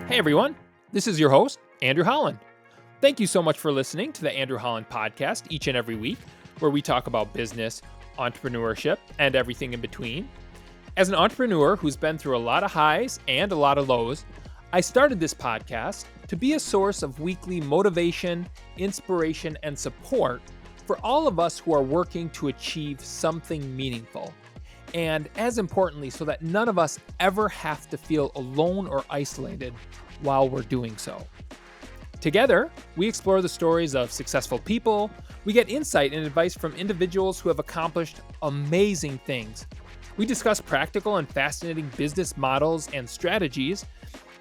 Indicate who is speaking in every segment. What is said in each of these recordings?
Speaker 1: Hey everyone, this is your host, Andrew Holland. Thank you so much for listening to the Andrew Holland podcast each and every week, where we talk about business, entrepreneurship, and everything in between. As an entrepreneur who's been through a lot of highs and a lot of lows, I started this podcast to be a source of weekly motivation, inspiration, and support for all of us who are working to achieve something meaningful. And as importantly, so that none of us ever have to feel alone or isolated while we're doing so. Together, we explore the stories of successful people, we get insight and advice from individuals who have accomplished amazing things. We discuss practical and fascinating business models and strategies,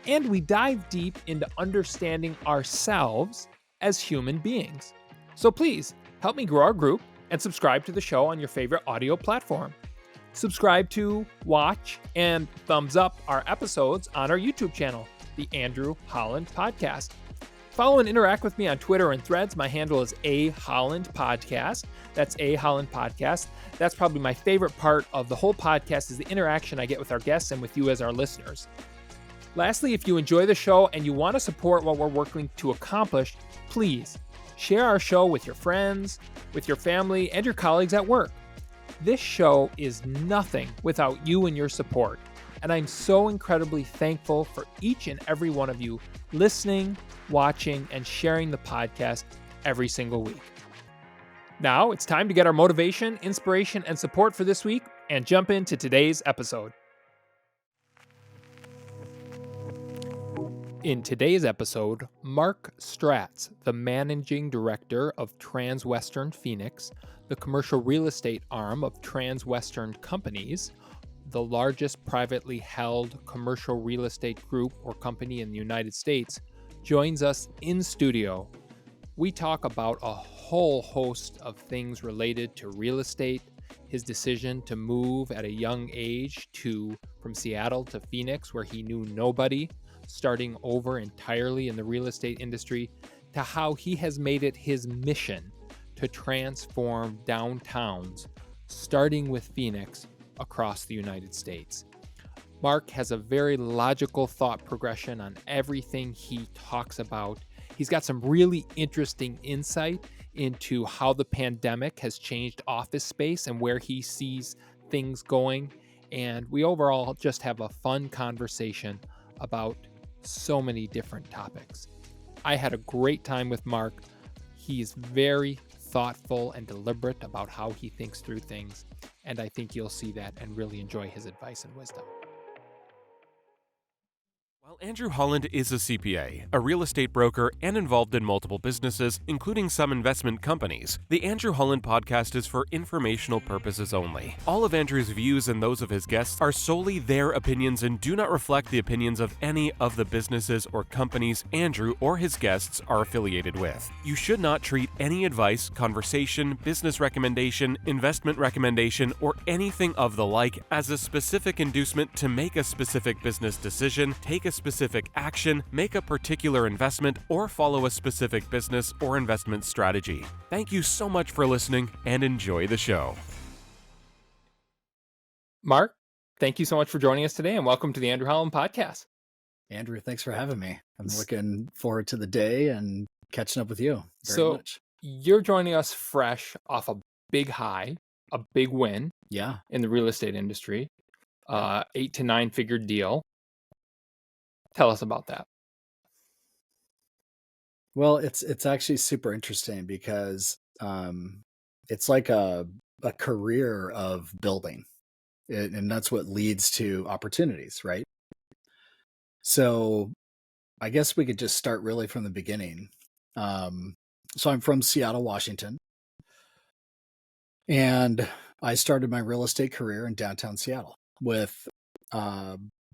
Speaker 1: and we dive deep into understanding ourselves as human beings. So please, help me grow our group and subscribe to the show on your favorite audio platform. Subscribe to, watch, and thumbs up our episodes on our YouTube channel, the Andrew Holland Podcast. Follow and interact with me on Twitter and Threads. My handle is A Holland Podcast. That's A Holland Podcast. That's probably my favorite part of the whole podcast is the interaction I get with our guests and with you as our listeners. Lastly, if you enjoy the show and you want to support what we're working to accomplish, please share our show with your friends, with your family, and your colleagues at work. This show is nothing without you and your support, and I'm so incredibly thankful for each and every one of you listening, watching, and sharing the podcast every single week. Now it's time to get our motivation, inspiration, and support for this week and jump into today's episode. In today's episode, Mark Stratz, the managing director of Transwestern Phoenix, the commercial real estate arm of Transwestern Companies, the largest privately held commercial real estate group or company in the United States, joins us in studio. We talk about a whole host of things related to real estate, his decision to move at a young age from Seattle to Phoenix, where he knew nobody, starting over entirely in the real estate industry, to how he has made it his mission to transform downtowns, starting with Phoenix, across the United States. Mark has a very logical thought progression on everything he talks about. He's got some really interesting insight into how the pandemic has changed office space and where he sees things going. And we overall just have a fun conversation about so many different topics. I had a great time with Mark. He's very thoughtful and deliberate about how he thinks through things, and I think you'll see that and really enjoy his advice and wisdom.
Speaker 2: While Andrew Holland is a CPA, a real estate broker, and involved in multiple businesses, including some investment companies, the Andrew Holland podcast is for informational purposes only. All of Andrew's views and those of his guests are solely their opinions and do not reflect the opinions of any of the businesses or companies Andrew or his guests are affiliated with. You should not treat any advice, conversation, business recommendation, investment recommendation, or anything of the like as a specific inducement to make a specific business decision, take a specific action, make a particular investment, or follow a specific business or investment strategy. Thank you so much for listening and enjoy the show.
Speaker 1: Mark, thank you so much for joining us today and welcome to the Andrew Holland Podcast.
Speaker 3: Andrew, thanks for having me. I'm looking forward to the day and catching up with you very much.
Speaker 1: You're joining us fresh off a big high, a big win in the real estate industry, 8 to 9 figure deal. Tell us about that.
Speaker 3: Well, it's actually super interesting because it's like a career of building, and that's what leads to opportunities, right? So I guess we could just start really from the beginning. So I'm from Seattle, Washington, and I started my real estate career in downtown Seattle with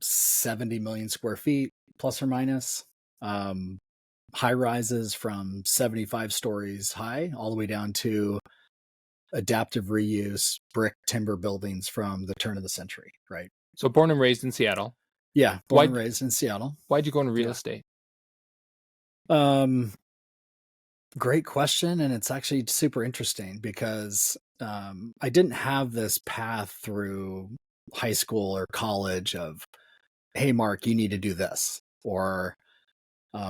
Speaker 3: 70 million square feet, plus or minus, high rises from 75 stories high, all the way down to adaptive reuse brick timber buildings from the turn of the century, right?
Speaker 1: So born and raised in Seattle.
Speaker 3: Yeah, born and raised in Seattle.
Speaker 1: Why'd you go into real estate?
Speaker 3: Great question. And it's actually super interesting because I didn't have this path through high school or college of, hey, Mark, you need to do this. or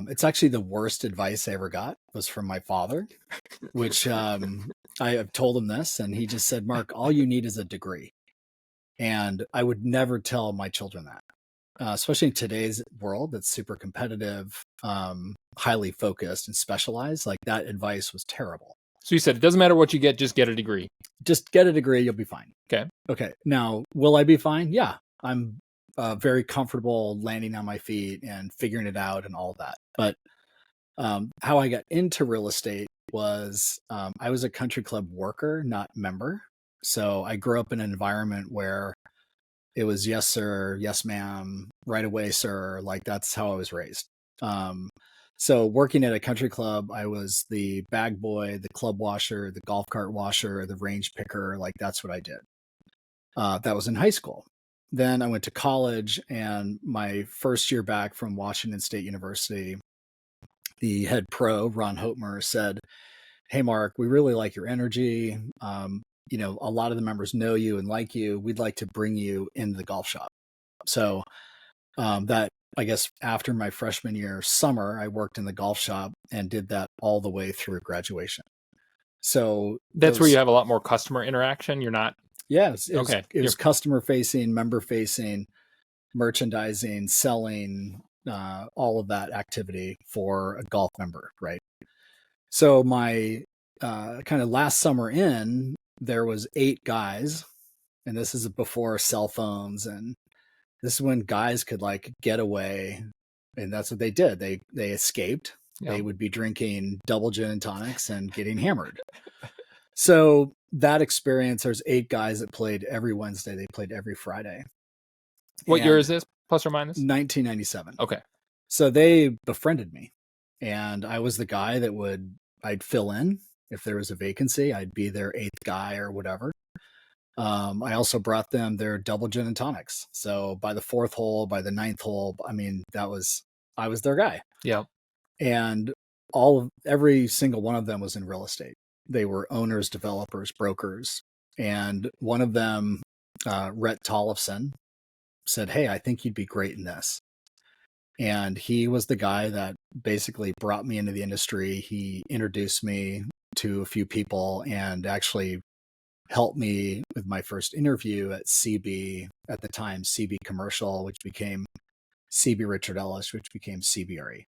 Speaker 3: it's actually the worst advice I ever got was from my father, which I have told him this, and he just said, Mark, all you need is a degree. And I would never tell my children that, especially in today's world that's super competitive, highly focused and specialized. Like, that advice was terrible.
Speaker 1: So you said, it doesn't matter what you get, just get a degree.
Speaker 3: Just get a degree, you'll be fine.
Speaker 1: Okay.
Speaker 3: Now, will I be fine? Yeah. I'm very comfortable landing on my feet and figuring it out and all that. But how I got into real estate was I was a country club worker, not member. So I grew up in an environment where it was yes, sir, yes, ma'am, right away, sir. Like, that's how I was raised. So working at a country club, I was the bag boy, the club washer, the golf cart washer, the range picker. Like, that's what I did. That was in high school. Then I went to college, and my first year back from Washington State University, the head pro, Ron Hoetmer, said, hey, Mark, we really like your energy. A lot of the members know you and like you. We'd like to bring you into the golf shop. So that, I guess, after my freshman year summer, I worked in the golf shop and did that all the way through graduation. So
Speaker 1: that's where you have a lot more customer interaction. You're not.
Speaker 3: Yes. It was customer facing, member facing, merchandising, selling, all of that activity for a golf member. Right. So my kind of last summer in, there was 8 guys, and this is before cell phones, and this is when guys could like get away, and that's what they did. They escaped. Yeah. They would be drinking double gin and tonics and getting hammered. So that experience, there's 8 guys that played every Wednesday. They played every Friday.
Speaker 1: What year is this, plus or minus?
Speaker 3: 1997.
Speaker 1: Okay.
Speaker 3: So they befriended me, and I was the guy that I'd fill in. If there was a vacancy, I'd be their 8th guy or whatever. I also brought them their double gin and tonics. So by the 4th hole, by the 9th hole, I mean, I was their guy.
Speaker 1: Yeah.
Speaker 3: And every single one of them was in real estate. They were owners, developers, brokers. And one of them, Rhett Tollefson, said, hey, I think you'd be great in this. And he was the guy that basically brought me into the industry. He introduced me to a few people and actually helped me with my first interview at CB, at the time CB Commercial, which became CB Richard Ellis, which became CBRE.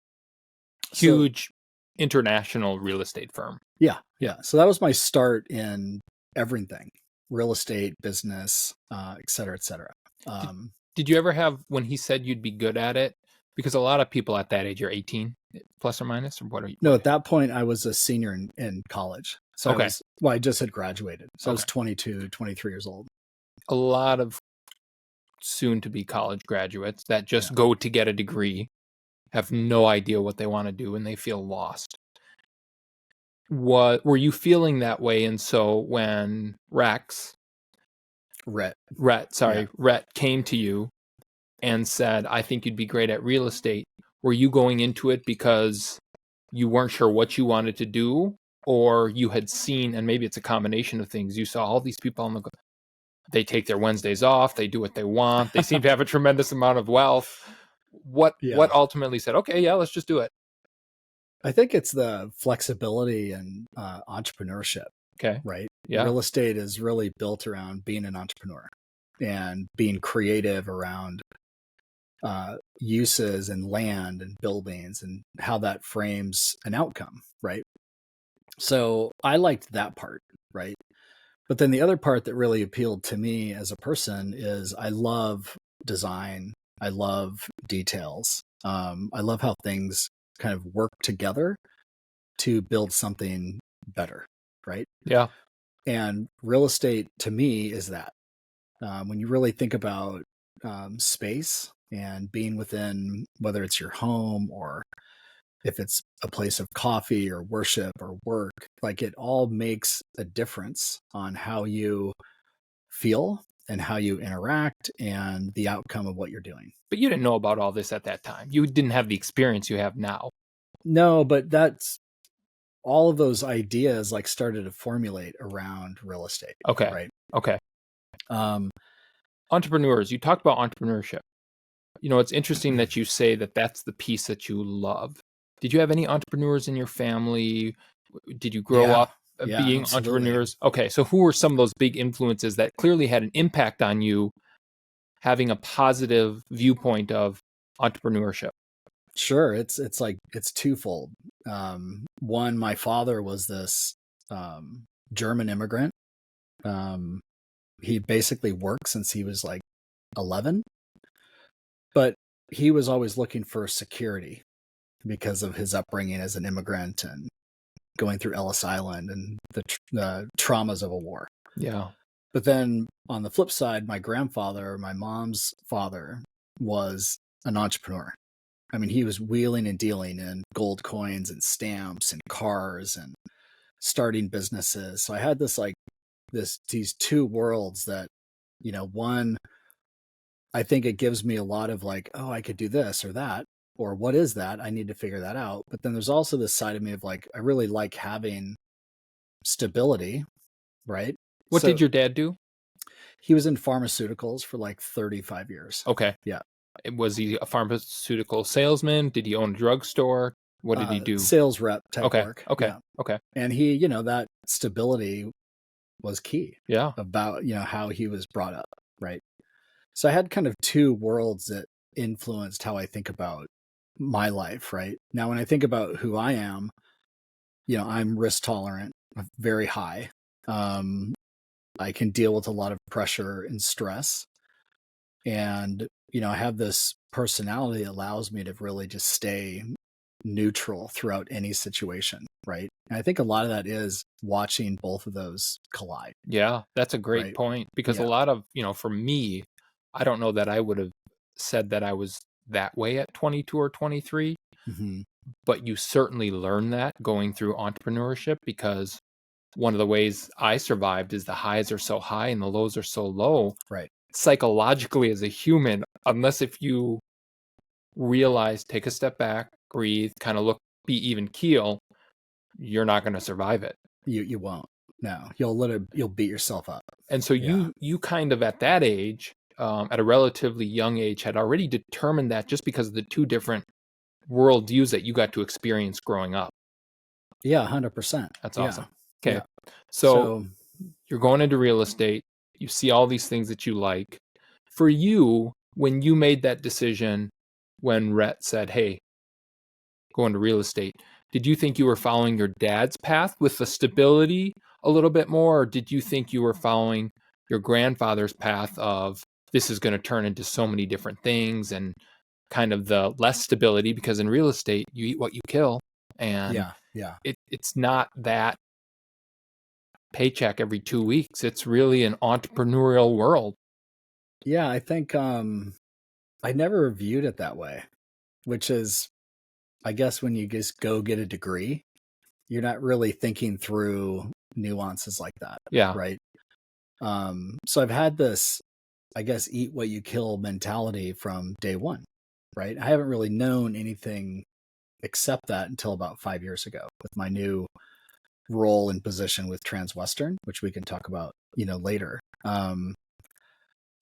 Speaker 1: Huge international real estate firm.
Speaker 3: Yeah. So that was my start in everything, real estate, business, et cetera, et cetera.
Speaker 1: Did you ever have, when he said you'd be good at it, because a lot of people at that age are 18 plus or minus, or what are you?
Speaker 3: No, at that point I was a senior in college. So
Speaker 1: okay.
Speaker 3: I just had graduated. So I was 22, 23 years old.
Speaker 1: A lot of soon to be college graduates that just go to get a degree have no idea what they want to do and they feel lost. What were you feeling that way? And so when Rhett came to you and said, I think you'd be great at real estate, were you going into it because you weren't sure what you wanted to do, or you had seen, and maybe it's a combination of things, you saw all these people they take their Wednesdays off, they do what they want, they seem to have a tremendous amount of wealth. What ultimately said, okay, yeah, let's just do it?
Speaker 3: I think it's the flexibility and entrepreneurship.
Speaker 1: Okay.
Speaker 3: Right.
Speaker 1: Yeah.
Speaker 3: Real estate is really built around being an entrepreneur and being creative around uses and land and buildings and how that frames an outcome. Right. So I liked that part. Right. But then the other part that really appealed to me as a person is I love design. I love details. I love how things kind of work together to build something better. Right.
Speaker 1: Yeah.
Speaker 3: And real estate to me is that. When you really think about space and being within, whether it's your home or if it's a place of coffee or worship or work, like it all makes a difference on how you feel and how you interact and the outcome of what you're doing.
Speaker 1: But you didn't know about all this at that time. You didn't have the experience you have now.
Speaker 3: No, but that's all of those ideas like started to formulate around real estate.
Speaker 1: Okay.
Speaker 3: Right.
Speaker 1: Okay. Entrepreneurs, you talked about entrepreneurship. It's interesting that you say that that's the piece that you love. Did you have any entrepreneurs in your family? Did you grow
Speaker 3: Yeah.
Speaker 1: up
Speaker 3: Yeah,
Speaker 1: being
Speaker 3: absolutely.
Speaker 1: entrepreneurs? Okay, so who were some of those big influences that clearly had an impact on you having a positive viewpoint of entrepreneurship?
Speaker 3: Sure. It's twofold. One, my father was this German immigrant. He basically worked since he was like 11, but he was always looking for security because of his upbringing as an immigrant and going through Ellis Island and the traumas of a war.
Speaker 1: Yeah.
Speaker 3: But then on the flip side, my grandfather, my mom's father, was an entrepreneur. I mean, he was wheeling and dealing in gold coins and stamps and cars and starting businesses. So I had these two worlds that, one, I think it gives me a lot of like, oh, I could do this or that, or what is that? I need to figure that out. But then there's also this side of me of like, I really like having stability, right?
Speaker 1: What
Speaker 3: So
Speaker 1: did your dad do?
Speaker 3: he was in pharmaceuticals for like 35 years.
Speaker 1: Okay.
Speaker 3: Yeah.
Speaker 1: Was he a pharmaceutical salesman? Did he own a drugstore? What did he do?
Speaker 3: Sales rep type
Speaker 1: Okay.
Speaker 3: work.
Speaker 1: Okay.
Speaker 3: Yeah.
Speaker 1: Okay.
Speaker 3: And he, that stability was key
Speaker 1: Yeah.
Speaker 3: about, how he was brought up. Right. So I had kind of two worlds that influenced how I think about my life. Right. Now, when I think about who I am, I'm risk tolerant, very high. I can deal with a lot of pressure and stress. And, I have this personality that allows me to really just stay neutral throughout any situation. Right. And I think a lot of that is watching both of those collide.
Speaker 1: Yeah. That's a great
Speaker 3: Right.
Speaker 1: point because a
Speaker 3: Yeah.
Speaker 1: lot of, for me, I don't know that I would have said that I was that way at 22 or 23,
Speaker 3: Mm-hmm.
Speaker 1: but you certainly learn that going through entrepreneurship because one of the ways I survived is the highs are so high and the lows are so low.
Speaker 3: Right.
Speaker 1: Psychologically, as a human, unless if you realize, take a step back, breathe, kind of be even keel, you're not going to survive it.
Speaker 3: You won't. No, you'll beat yourself up.
Speaker 1: And so you kind of at that age, at a relatively young age, had already determined that just because of the two different worldviews that you got to experience growing up.
Speaker 3: Yeah, 100%.
Speaker 1: That's
Speaker 3: Yeah.
Speaker 1: awesome. Okay.
Speaker 3: Yeah.
Speaker 1: So you're going into real estate. You see all these things that you like. For you, when you made that decision, when Rhett said, hey, go into real estate, did you think you were following your dad's path with the stability a little bit more? Or did you think you were following your grandfather's path of this is going to turn into so many different things and kind of the less stability? Because in real estate, you eat what you kill. And it's not that paycheck every 2 weeks. It's really an entrepreneurial world.
Speaker 3: Yeah, I think I never viewed it that way, which is, I guess, when you just go get a degree, you're not really thinking through nuances like that.
Speaker 1: Yeah.
Speaker 3: Right. So I've had this, I guess, eat what you kill mentality from day one. Right. I haven't really known anything except that until about 5 years ago with my new role and position with Transwestern, which we can talk about, later.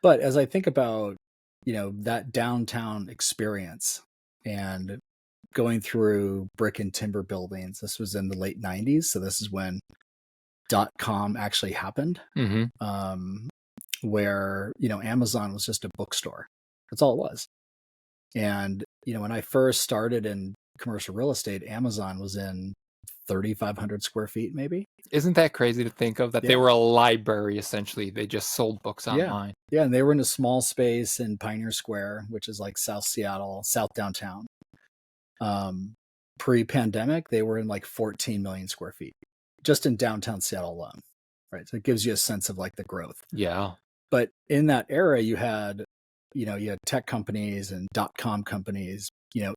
Speaker 3: But as I think about, that downtown experience and going through brick and timber buildings, this was in the late 90s. So this is when .com actually happened, where, Amazon was just a bookstore. That's all it was. And, when I first started in commercial real estate, Amazon was in 3,500 square feet, maybe.
Speaker 1: Isn't that crazy to think of that? They were a library, essentially. They just sold books online.
Speaker 3: Yeah. And they were in a small space in Pioneer Square, which is like South Seattle, South downtown. Pre-pandemic, they were in like 14 million square feet just in downtown Seattle alone. Right. So it gives you a sense of like the growth.
Speaker 1: Yeah.
Speaker 3: But in that era, you had tech companies and .com companies,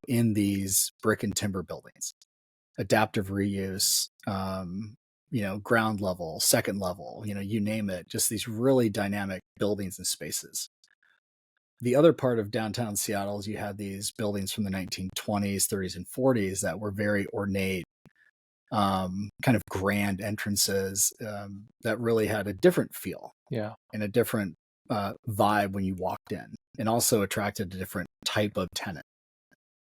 Speaker 3: in these brick and timber buildings, adaptive reuse, ground level, second level, you name it, just these really dynamic buildings and spaces. The other part of downtown Seattle is you had these buildings from the 1920s, 30s, and 40s that were very ornate, kind of grand entrances that really had a different feel.
Speaker 1: Yeah.
Speaker 3: And a different vibe when you walked in, and also attracted a different type of tenant.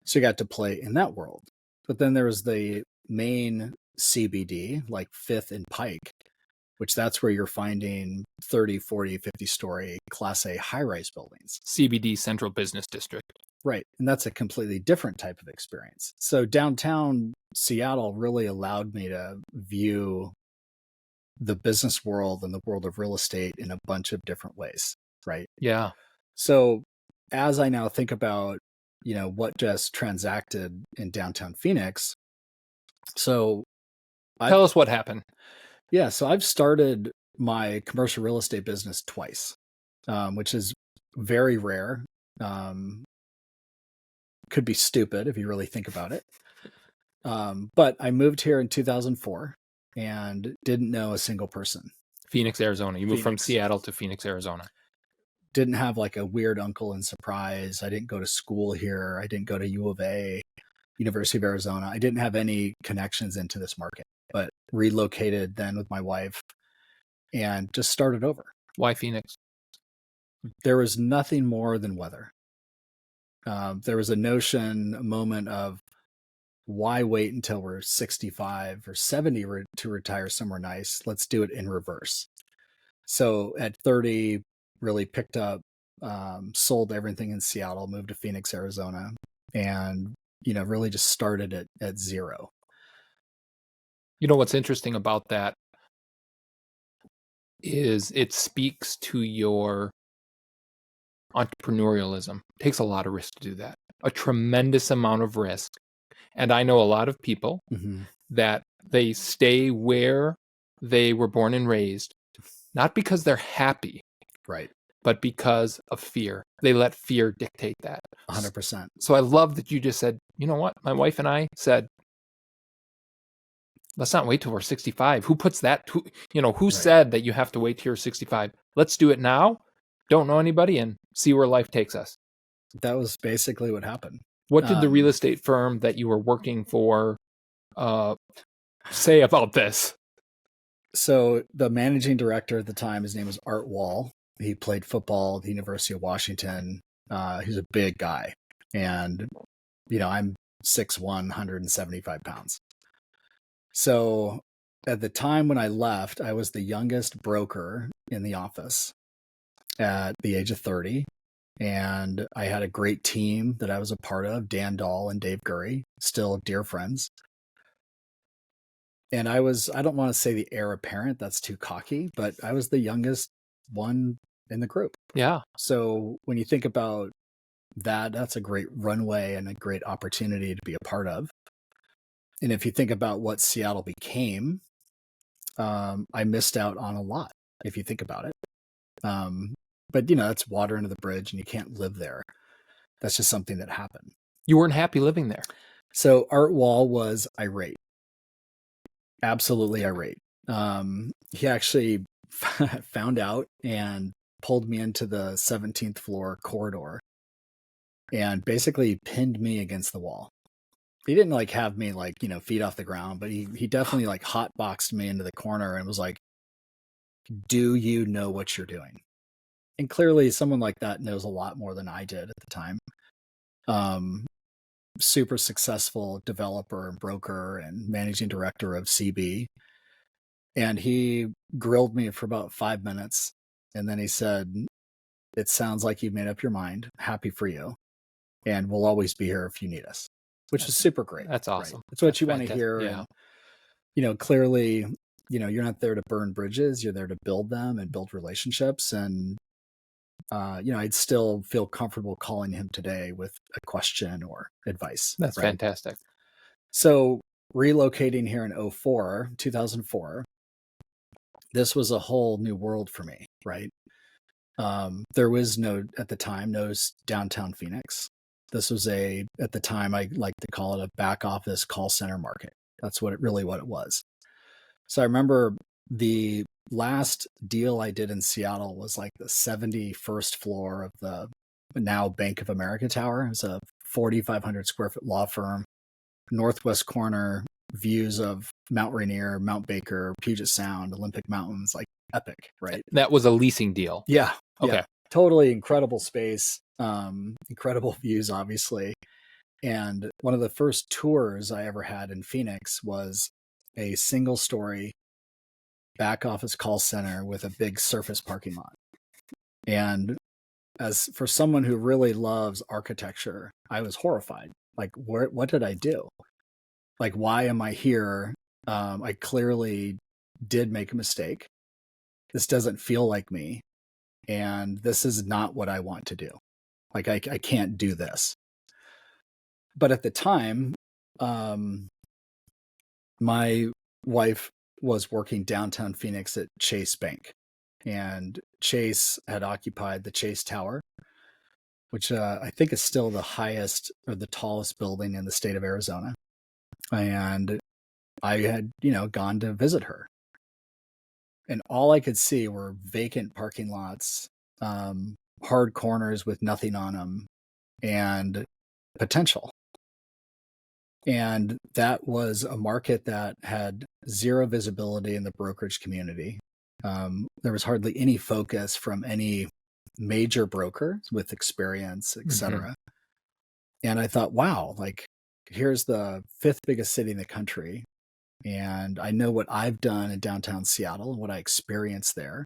Speaker 3: So you got to play in that world. But then there was the main CBD, like Fifth and Pike, which that's where you're finding 30, 40, 50-story Class A high-rise buildings.
Speaker 1: CBD, Central Business District.
Speaker 3: Right. And that's a completely different type of experience. So downtown Seattle really allowed me to view the business world and the world of real estate in a bunch of different ways. Right.
Speaker 1: Yeah.
Speaker 3: So as I now think about, what just transacted in downtown Phoenix. So
Speaker 1: tell us what happened.
Speaker 3: Yeah. So I've started my commercial real estate business twice, which is very rare. Could be stupid if you really think about it. But I moved here in 2004 and didn't know a single person.
Speaker 1: Phoenix, Arizona. You moved from Seattle to Phoenix, Arizona.
Speaker 3: Didn't have like a weird uncle in Surprise. I didn't go to school here. I didn't go to U of A, University of Arizona. I didn't have any connections into this market, but relocated then with my wife and just started over.
Speaker 1: Why Phoenix?
Speaker 3: There was nothing more than weather. There was a moment of why wait until we're 65 or 70 to retire somewhere nice? Let's do it in reverse. So at 30, really picked up, sold everything in Seattle, moved to Phoenix, Arizona, and, really just started at zero.
Speaker 1: What's interesting about that is it speaks to your entrepreneurialism. It takes a lot of risk to do that. A tremendous amount of risk. And I know a lot of people that they stay where they were born and raised, not because they're happy,
Speaker 3: right,
Speaker 1: but because of fear. They let fear dictate that.
Speaker 3: 100%.
Speaker 1: So I love that you just said, you know what? My wife and I said, let's not wait till we're 65. Who puts that, who right. said that you have to wait till you're 65? Let's do it now. Don't know anybody and see where life takes us.
Speaker 3: That was basically what happened.
Speaker 1: What did the real estate firm that you were working for say about this?
Speaker 3: So the managing director at the time, his name was Art Wall. He played football at the University of Washington. He's a big guy. And, I'm 6'1", 175 pounds. So at the time when I left, I was the youngest broker in the office at the age of 30. And I had a great team that I was a part of, Dan Dahl and Dave Gurry, still dear friends. And I don't want to say the heir apparent, that's too cocky, but I was the youngest one in the group.
Speaker 1: Yeah.
Speaker 3: So when you think about that, that's a great runway and a great opportunity to be a part of. And if you think about what Seattle became, I missed out on a lot, if you think about it. But, that's water under the bridge and you can't live there. That's just something that happened.
Speaker 1: You weren't happy living there.
Speaker 3: So Art Wall was irate. Absolutely irate. He actually found out and pulled me into the 17th floor corridor and basically pinned me against the wall. He didn't have me feet off the ground, but he definitely hotboxed me into the corner and was like, do you know what you're doing? And clearly someone like that knows a lot more than I did at the time. Super successful developer and broker and managing director of CB. And he grilled me for about 5 minutes. And then he said, it sounds like you've made up your mind. Happy for you. And we'll always be here if you need us, which is super great.
Speaker 1: That's awesome.
Speaker 3: Right? That's what you want to hear.
Speaker 1: Yeah.
Speaker 3: And, clearly, you're not there to burn bridges. You're there to build them and build relationships. And, I'd still feel comfortable calling him today with a question or advice.
Speaker 1: That's
Speaker 3: right?
Speaker 1: fantastic.
Speaker 3: So relocating here in 2004, this was a whole new world for me, right? There was at the time, no downtown Phoenix. This was at the time, I like to call it a back office call center market. That's what it was. So I remember the last deal I did in Seattle was the 71st floor of the now Bank of America Tower. It was a 4,500 square foot law firm, northwest corner, views of Mount Rainier, Mount Baker, Puget Sound, Olympic Mountains, epic, right?
Speaker 1: That was a leasing deal.
Speaker 3: Yeah.
Speaker 1: Okay.
Speaker 3: Yeah, totally incredible space. incredible views, obviously. And one of the first tours I ever had in Phoenix was a single story back office call center with a big surface parking lot. And as for someone who really loves architecture, I was horrified. Like, what did I do? Like, why am I here? I clearly did make a mistake. This doesn't feel like me. And this is not what I want to do. Like, I can't do this. But at the time, my wife was working downtown Phoenix at Chase Bank. And Chase had occupied the Chase Tower, which I think is still the highest or the tallest building in the state of Arizona. And I had, gone to visit her. And all I could see were vacant parking lots, hard corners with nothing on them, and potential. And that was a market that had zero visibility in the brokerage community. There was hardly any focus from any major broker with experience, et cetera. And I thought, wow, like, here's the fifth biggest city in the country. And I know what I've done in downtown Seattle and what I experienced there.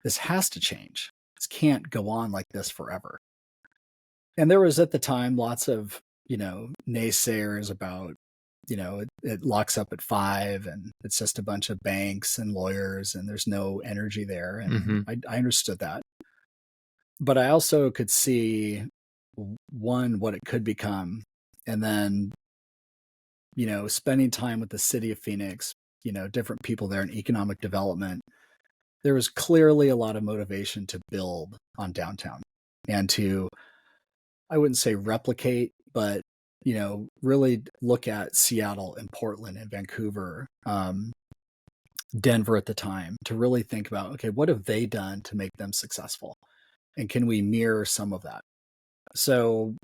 Speaker 3: This has to change. This can't go on like this forever. And there was at the time lots of, naysayers about, it locks up at 5 and it's just a bunch of banks and lawyers and there's no energy there. And I understood that. But I also could see, one, what it could become. And then, spending time with the city of Phoenix, different people there in economic development, there was clearly a lot of motivation to build on downtown and to, I wouldn't say replicate, but, really look at Seattle and Portland and Vancouver, Denver at the time, to really think about, okay, what have they done to make them successful? And can we mirror some of that? So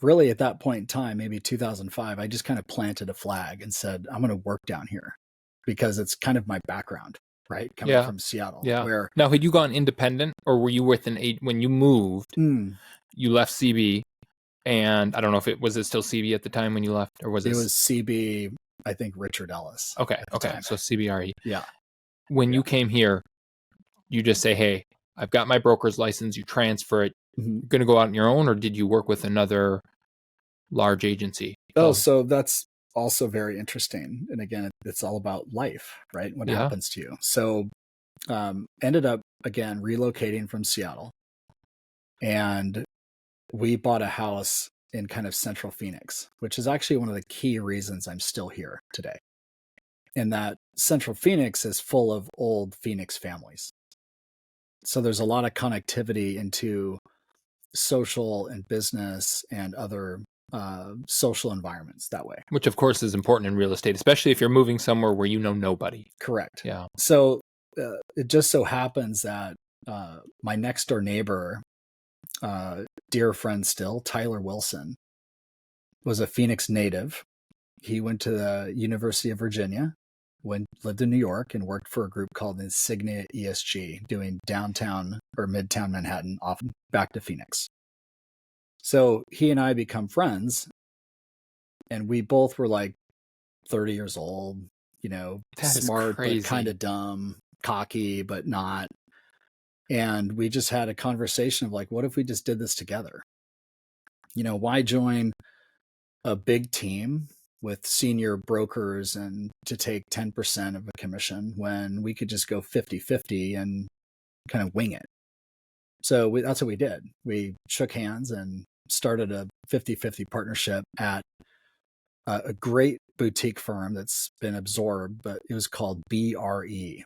Speaker 3: really at that point in time, maybe 2005, I just kind of planted a flag and said, I'm going to work down here because it's kind of my background, right? Coming from Seattle.
Speaker 1: Yeah.
Speaker 3: Where,
Speaker 1: now, had you gone independent or were you with when you moved, you left CB, and I don't know if it was still CB at the time when you left, or was it?
Speaker 3: It was CB, I think Richard Ellis.
Speaker 1: Okay.
Speaker 3: Time.
Speaker 1: So CBRE.
Speaker 3: Yeah.
Speaker 1: When you came here, you just say, hey, I've got my broker's license, you transfer it. You're going to go out on your own, or did you work with another large agency?
Speaker 3: So that's also very interesting. And again, it's all about life, right? What happens to you. So ended up, again, relocating from Seattle. And we bought a house in kind of central Phoenix, which is actually one of the key reasons I'm still here today. And that central Phoenix is full of old Phoenix families. So there's a lot of connectivity into social and business and other social environments that way.
Speaker 1: Which, of course, is important in real estate, especially if you're moving somewhere where you know nobody.
Speaker 3: Correct.
Speaker 1: Yeah.
Speaker 3: So it just so happens that my next door neighbor, dear friend still, Tyler Wilson, was a Phoenix native. He went to the University of Virginia, lived in New York, and worked for a group called Insignia ESG, doing downtown or midtown Manhattan, off back to Phoenix. So he and I become friends, and we both were like 30 years old, smart, but kind of dumb, cocky, but not. And we just had a conversation of like, what if we just did this together? Why join a big team with senior brokers and to take 10% of a commission when we could just go 50-50 and kind of wing it? So that's what we did. We shook hands and started a 50-50 partnership at a great boutique firm that's been absorbed, but it was called BRE,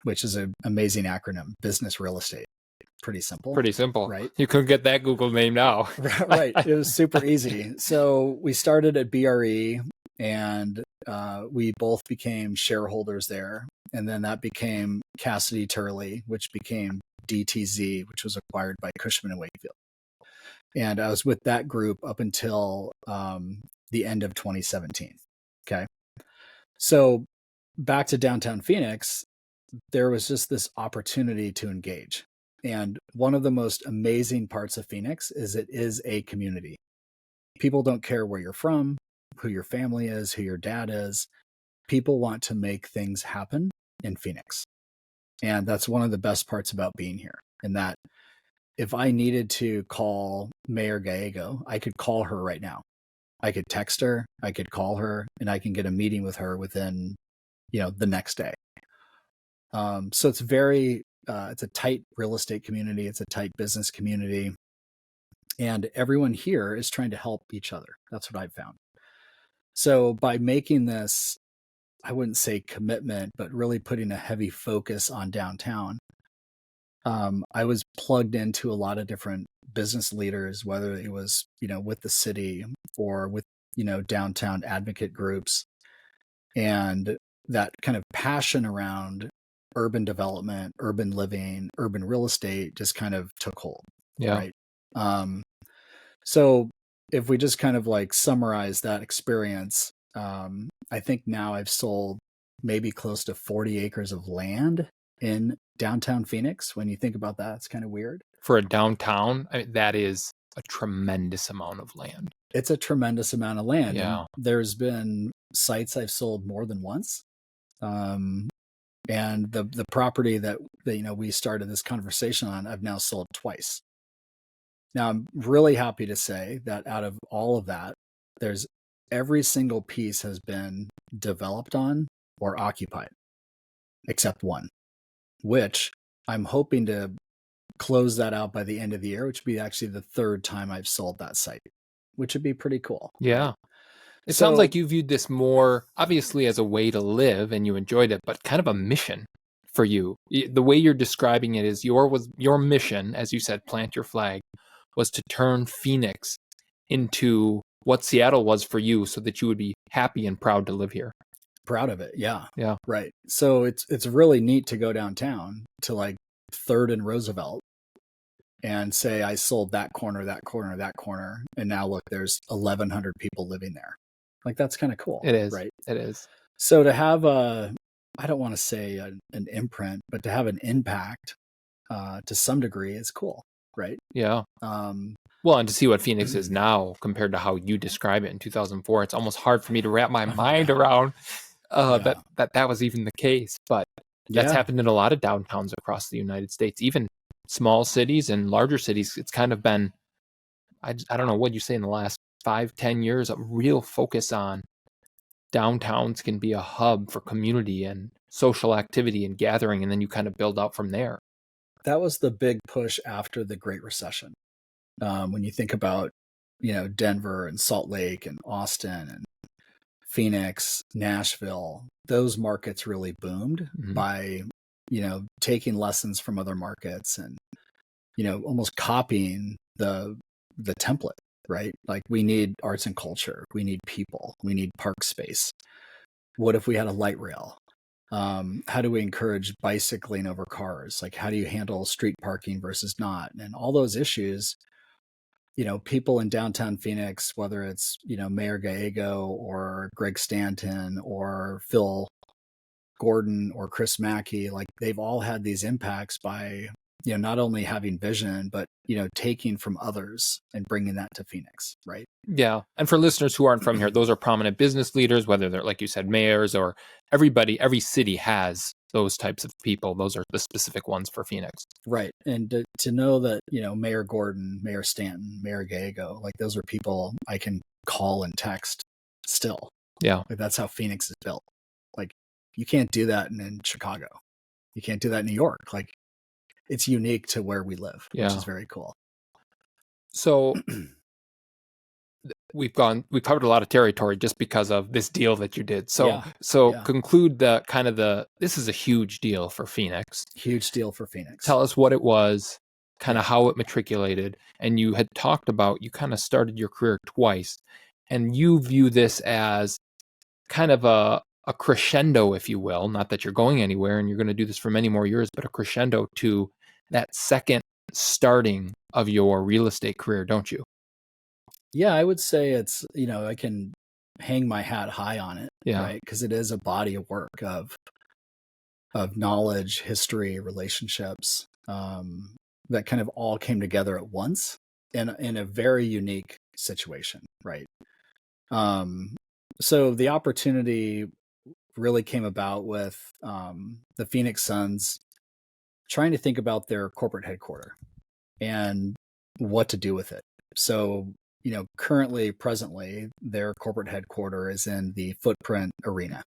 Speaker 3: which is an amazing acronym, Business Real Estate. Pretty simple. Right?
Speaker 1: You couldn't get that Google name now.
Speaker 3: Right. It was super easy. So we started at BRE, and we both became shareholders there. And then that became Cassidy Turley, which became DTZ, which was acquired by Cushman & Wakefield. And I was with that group up until the end of 2017. Okay. So back to downtown Phoenix, there was just this opportunity to engage. And one of the most amazing parts of Phoenix is it is a community. People don't care where you're from, who your family is, who your dad is. People want to make things happen in Phoenix. And that's one of the best parts about being here. And that if I needed to call Mayor Gallego, I could call her right now. I could text her, I could call her, and I can get a meeting with her within, the next day. So it's it's a tight real estate community. It's a tight business community. And everyone here is trying to help each other. That's what I've found. So by making this, I wouldn't say commitment, but really putting a heavy focus on downtown, I was plugged into a lot of different business leaders, whether it was, with the city or with, downtown advocate groups. And that kind of passion around urban development, urban living, urban real estate just kind of took hold.
Speaker 1: Yeah.
Speaker 3: Right. So if we just kind of like summarize that experience, I think now I've sold maybe close to 40 acres of land in downtown Phoenix. When you think about that, it's kind of weird.
Speaker 1: For a downtown, that is a tremendous amount of land.
Speaker 3: It's a tremendous amount of land.
Speaker 1: Yeah.
Speaker 3: And there's been sites I've sold more than once. And the property that we started this conversation on, I've now sold twice. Now, I'm really happy to say that out of all of that, every single piece has been developed on or occupied, except one, which I'm hoping to close that out by the end of the year, which would be actually the third time I've sold that site, which would be pretty cool.
Speaker 1: Yeah.
Speaker 3: Right?
Speaker 1: It sounds like you viewed this more obviously as a way to live and you enjoyed it, but kind of a mission for you. The way you're describing it is your mission, as you said, plant your flag, was to turn Phoenix into what Seattle was for you so that you would be happy and proud to live here.
Speaker 3: Proud of it. Yeah.
Speaker 1: Yeah.
Speaker 3: Right. So it's really neat to go downtown to like 3rd and Roosevelt and say, I sold that corner, that corner, that corner. And now look, there's 1,100 people living there. Like, that's kind of cool.
Speaker 1: It is.
Speaker 3: Right.
Speaker 1: It is.
Speaker 3: So to have I don't want to say an imprint, but to have an impact to some degree is cool. Right.
Speaker 1: Yeah. Well, and to see what Phoenix is now compared to how you describe it in 2004, it's almost hard for me to wrap my mind around that was even the case. But that's happened in a lot of downtowns across the United States, even small cities and larger cities. It's kind of been, I don't know what you say, in the last 5-10 years, a real focus on downtowns can be a hub for community and social activity and gathering, and then you kind of build out from there.
Speaker 3: That was the big push after the Great Recession. When you think about, Denver and Salt Lake and Austin and Phoenix, Nashville, those markets really boomed by, taking lessons from other markets and, almost copying the template, right? Like, we need arts and culture. We need people. We need park space. What if we had a light rail? How do we encourage bicycling over cars? Like, how do you handle street parking versus not? And all those issues, people in downtown Phoenix, whether it's, Mayor Gallego or Greg Stanton or Phil Gordon or Chris Mackey, like, they've all had these impacts by, not only having vision, but, taking from others and bringing that to Phoenix, right?
Speaker 1: Yeah. And for listeners who aren't from here, those are prominent business leaders, whether they're, like you said, mayors or every city has those types of people. Those are the specific ones for Phoenix.
Speaker 3: Right. And to know that, Mayor Gordon, Mayor Stanton, Mayor Gallego, like, those are people I can call and text still.
Speaker 1: Yeah.
Speaker 3: Like, that's how Phoenix is built. Like, you can't do that in Chicago. You can't do that in New York. Like, it's unique to where we live, which is very cool. So
Speaker 1: we've covered a lot of territory just because of this deal that you did. So conclude this is a huge deal for Phoenix.
Speaker 3: Huge deal for Phoenix.
Speaker 1: Tell us what it was, kind of how it matriculated. And you had talked about, you kind of started your career twice, and you view this as kind of a crescendo, if you will, not that you're going anywhere and you're going to do this for many more years, but a crescendo to that second starting of your real estate career, don't you?
Speaker 3: Yeah, I would say it's, I can hang my hat high on it, right? Because it is a body of work of knowledge, history, relationships. that kind of all came together at once in a very unique situation, right? So the opportunity really came about with the Phoenix Suns trying to think about their corporate headquarters and what to do with it. So, presently, their corporate headquarters is in the Footprint Arena.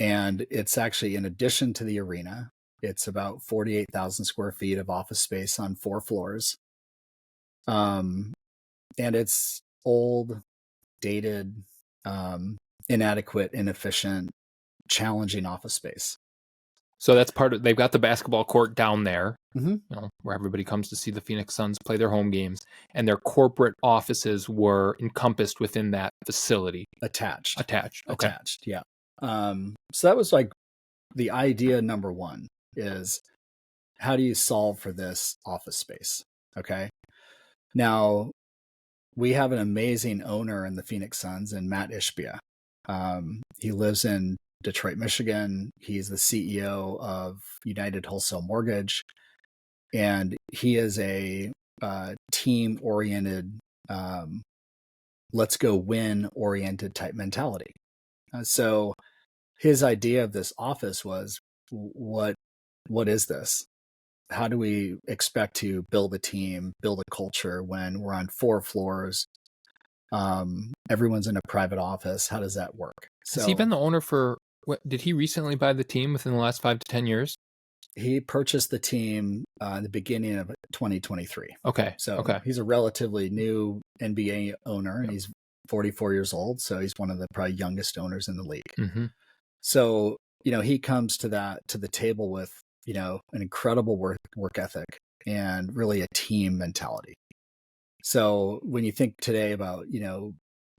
Speaker 3: And it's actually, in addition to the arena, it's about 48,000 square feet of office space on 4 floors. And it's old, dated, inadequate, inefficient, challenging office space.
Speaker 1: So that's part of, they've got the basketball court down there,
Speaker 3: Mm-hmm.
Speaker 1: where everybody comes to see the Phoenix Suns play their home games, and their corporate offices were encompassed within that facility.
Speaker 3: Attached.
Speaker 1: Okay.
Speaker 3: Attached, yeah. So that was like the idea number one is, how do you solve for this office space? Okay. Now, we have an amazing owner in the Phoenix Suns, and Matt Ishbia. He lives in Detroit, Michigan. He's the CEO of United Wholesale Mortgage, and he is a team-oriented, let's go win-oriented type mentality. So his idea of this office was, what is this? How do we expect to build a team, build a culture when we're on 4 floors? Everyone's in a private office. How does that work?
Speaker 1: Has he been the owner for, did he recently buy the team within the last 5 to 10 years?
Speaker 3: He purchased the team in the beginning of 2023.
Speaker 1: Okay.
Speaker 3: So he's a relatively new NBA owner, and he's 44 years old. So he's one of the probably youngest owners in the league.
Speaker 1: Mm-hmm.
Speaker 3: So, he comes to the table with, an incredible work ethic and really a team mentality. So when you think today about,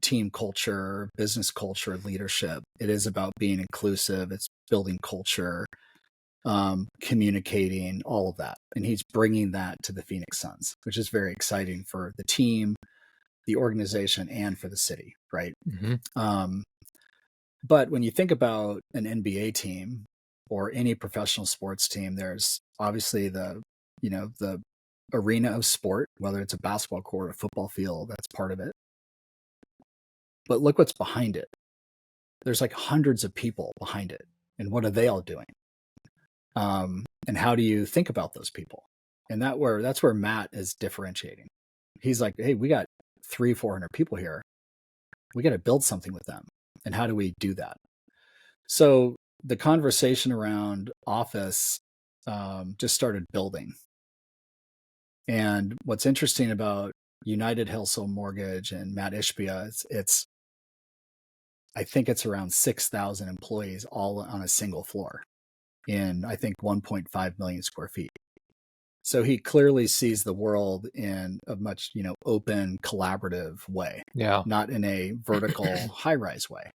Speaker 3: team culture, business culture, leadership, it is about being inclusive. It's building culture, communicating, all of that. And he's bringing that to the Phoenix Suns, which is very exciting for the team, the organization, and for the city, right?
Speaker 1: Mm-hmm.
Speaker 3: But when you think about an NBA team or any professional sports team, there's obviously the arena of sport, whether it's a basketball court or a football field, that's part of it. But look what's behind it. There's like hundreds of people behind it. And what are they all doing? And how do you think about those people? And that's where Matt is differentiating. He's like, hey, we got 300-400 people here. We got to build something with them. And how do we do that? So the conversation around office just started building. And what's interesting about United Wholesale Mortgage and Matt Ishbia, I think it's around 6,000 employees all on a single floor in, I think, 1.5 million square feet. So he clearly sees the world in a much, open, collaborative way.
Speaker 1: Yeah.
Speaker 3: Not in a vertical high-rise way,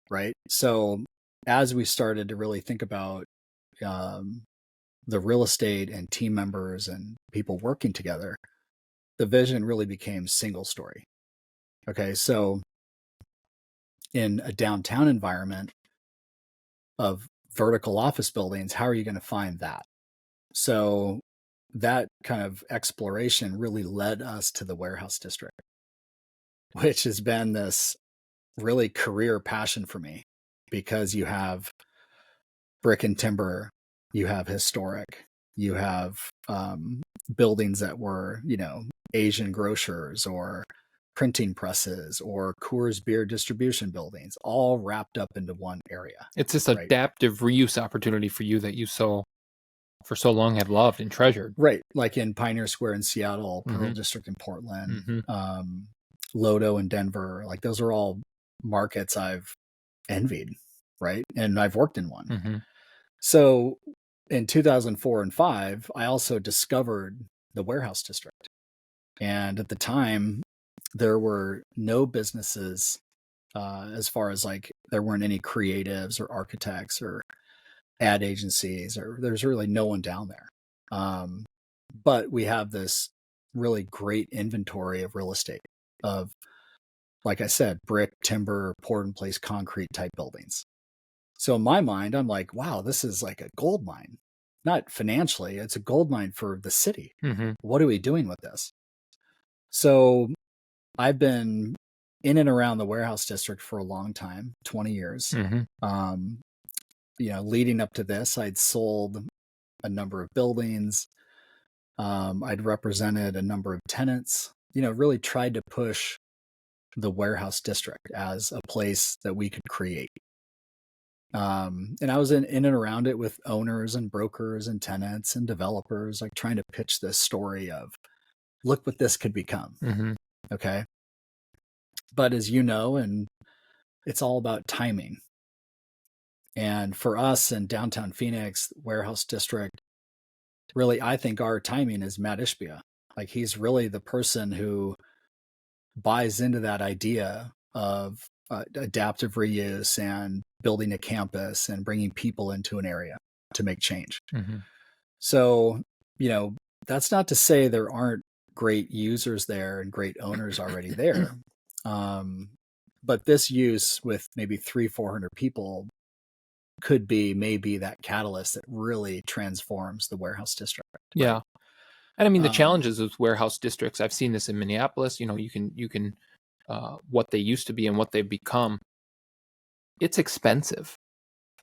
Speaker 3: right? So as we started to really think about the real estate and team members and people working together, the vision really became single story. Okay, so in a downtown environment of vertical office buildings, how are you going to find that? So that kind of exploration really led us to the warehouse district, which has been this really career passion for me, because you have brick and timber, you have historic, you have buildings that were, Asian grocers or printing presses or Coors beer distribution buildings, all wrapped up into one area.
Speaker 1: It's this adaptive reuse opportunity for you that you for so long have loved and treasured.
Speaker 3: Right. Like in Pioneer Square in Seattle, Pearl District in Portland, Lodo in Denver. Like those are all markets I've envied, right? And I've worked in one. So in 2004 and 5, I also discovered the warehouse district. And at the time, there were no businesses as far as like there weren't any creatives or architects or ad agencies, or there's really no one down there. But we have this really great inventory of real estate of, like I said, brick, timber, poured in place concrete type buildings. So in my mind, I'm like, wow, this is like a gold mine. not financially, it's a goldmine for the city.
Speaker 1: Mm-hmm.
Speaker 3: What are we doing with this? So I've been in and around the warehouse district for a long time, 20 years.
Speaker 1: Mm-hmm.
Speaker 3: Leading up to this, I'd sold a number of buildings. I'd represented a number of tenants, really tried to push the warehouse district as a place that we could create. And I was in and around it with owners and brokers and tenants and developers, like trying to pitch this story of, look what this could become.
Speaker 1: Mm-hmm.
Speaker 3: Okay. But as you know, and it's all about timing. And for us in downtown Phoenix, warehouse district, really, I think our timing is Matt Ishbia. Like he's really the person who buys into that idea of adaptive reuse and building a campus and bringing people into an area to make change.
Speaker 1: Mm-hmm.
Speaker 3: So, that's not to say there aren't great users there and great owners already there. But this use with maybe 300-400 people could be maybe that catalyst that really transforms the warehouse district.
Speaker 1: Yeah.
Speaker 3: Right?
Speaker 1: And I mean, the challenges with warehouse districts, I've seen this in Minneapolis, you can what they used to be and what they've become. It's expensive.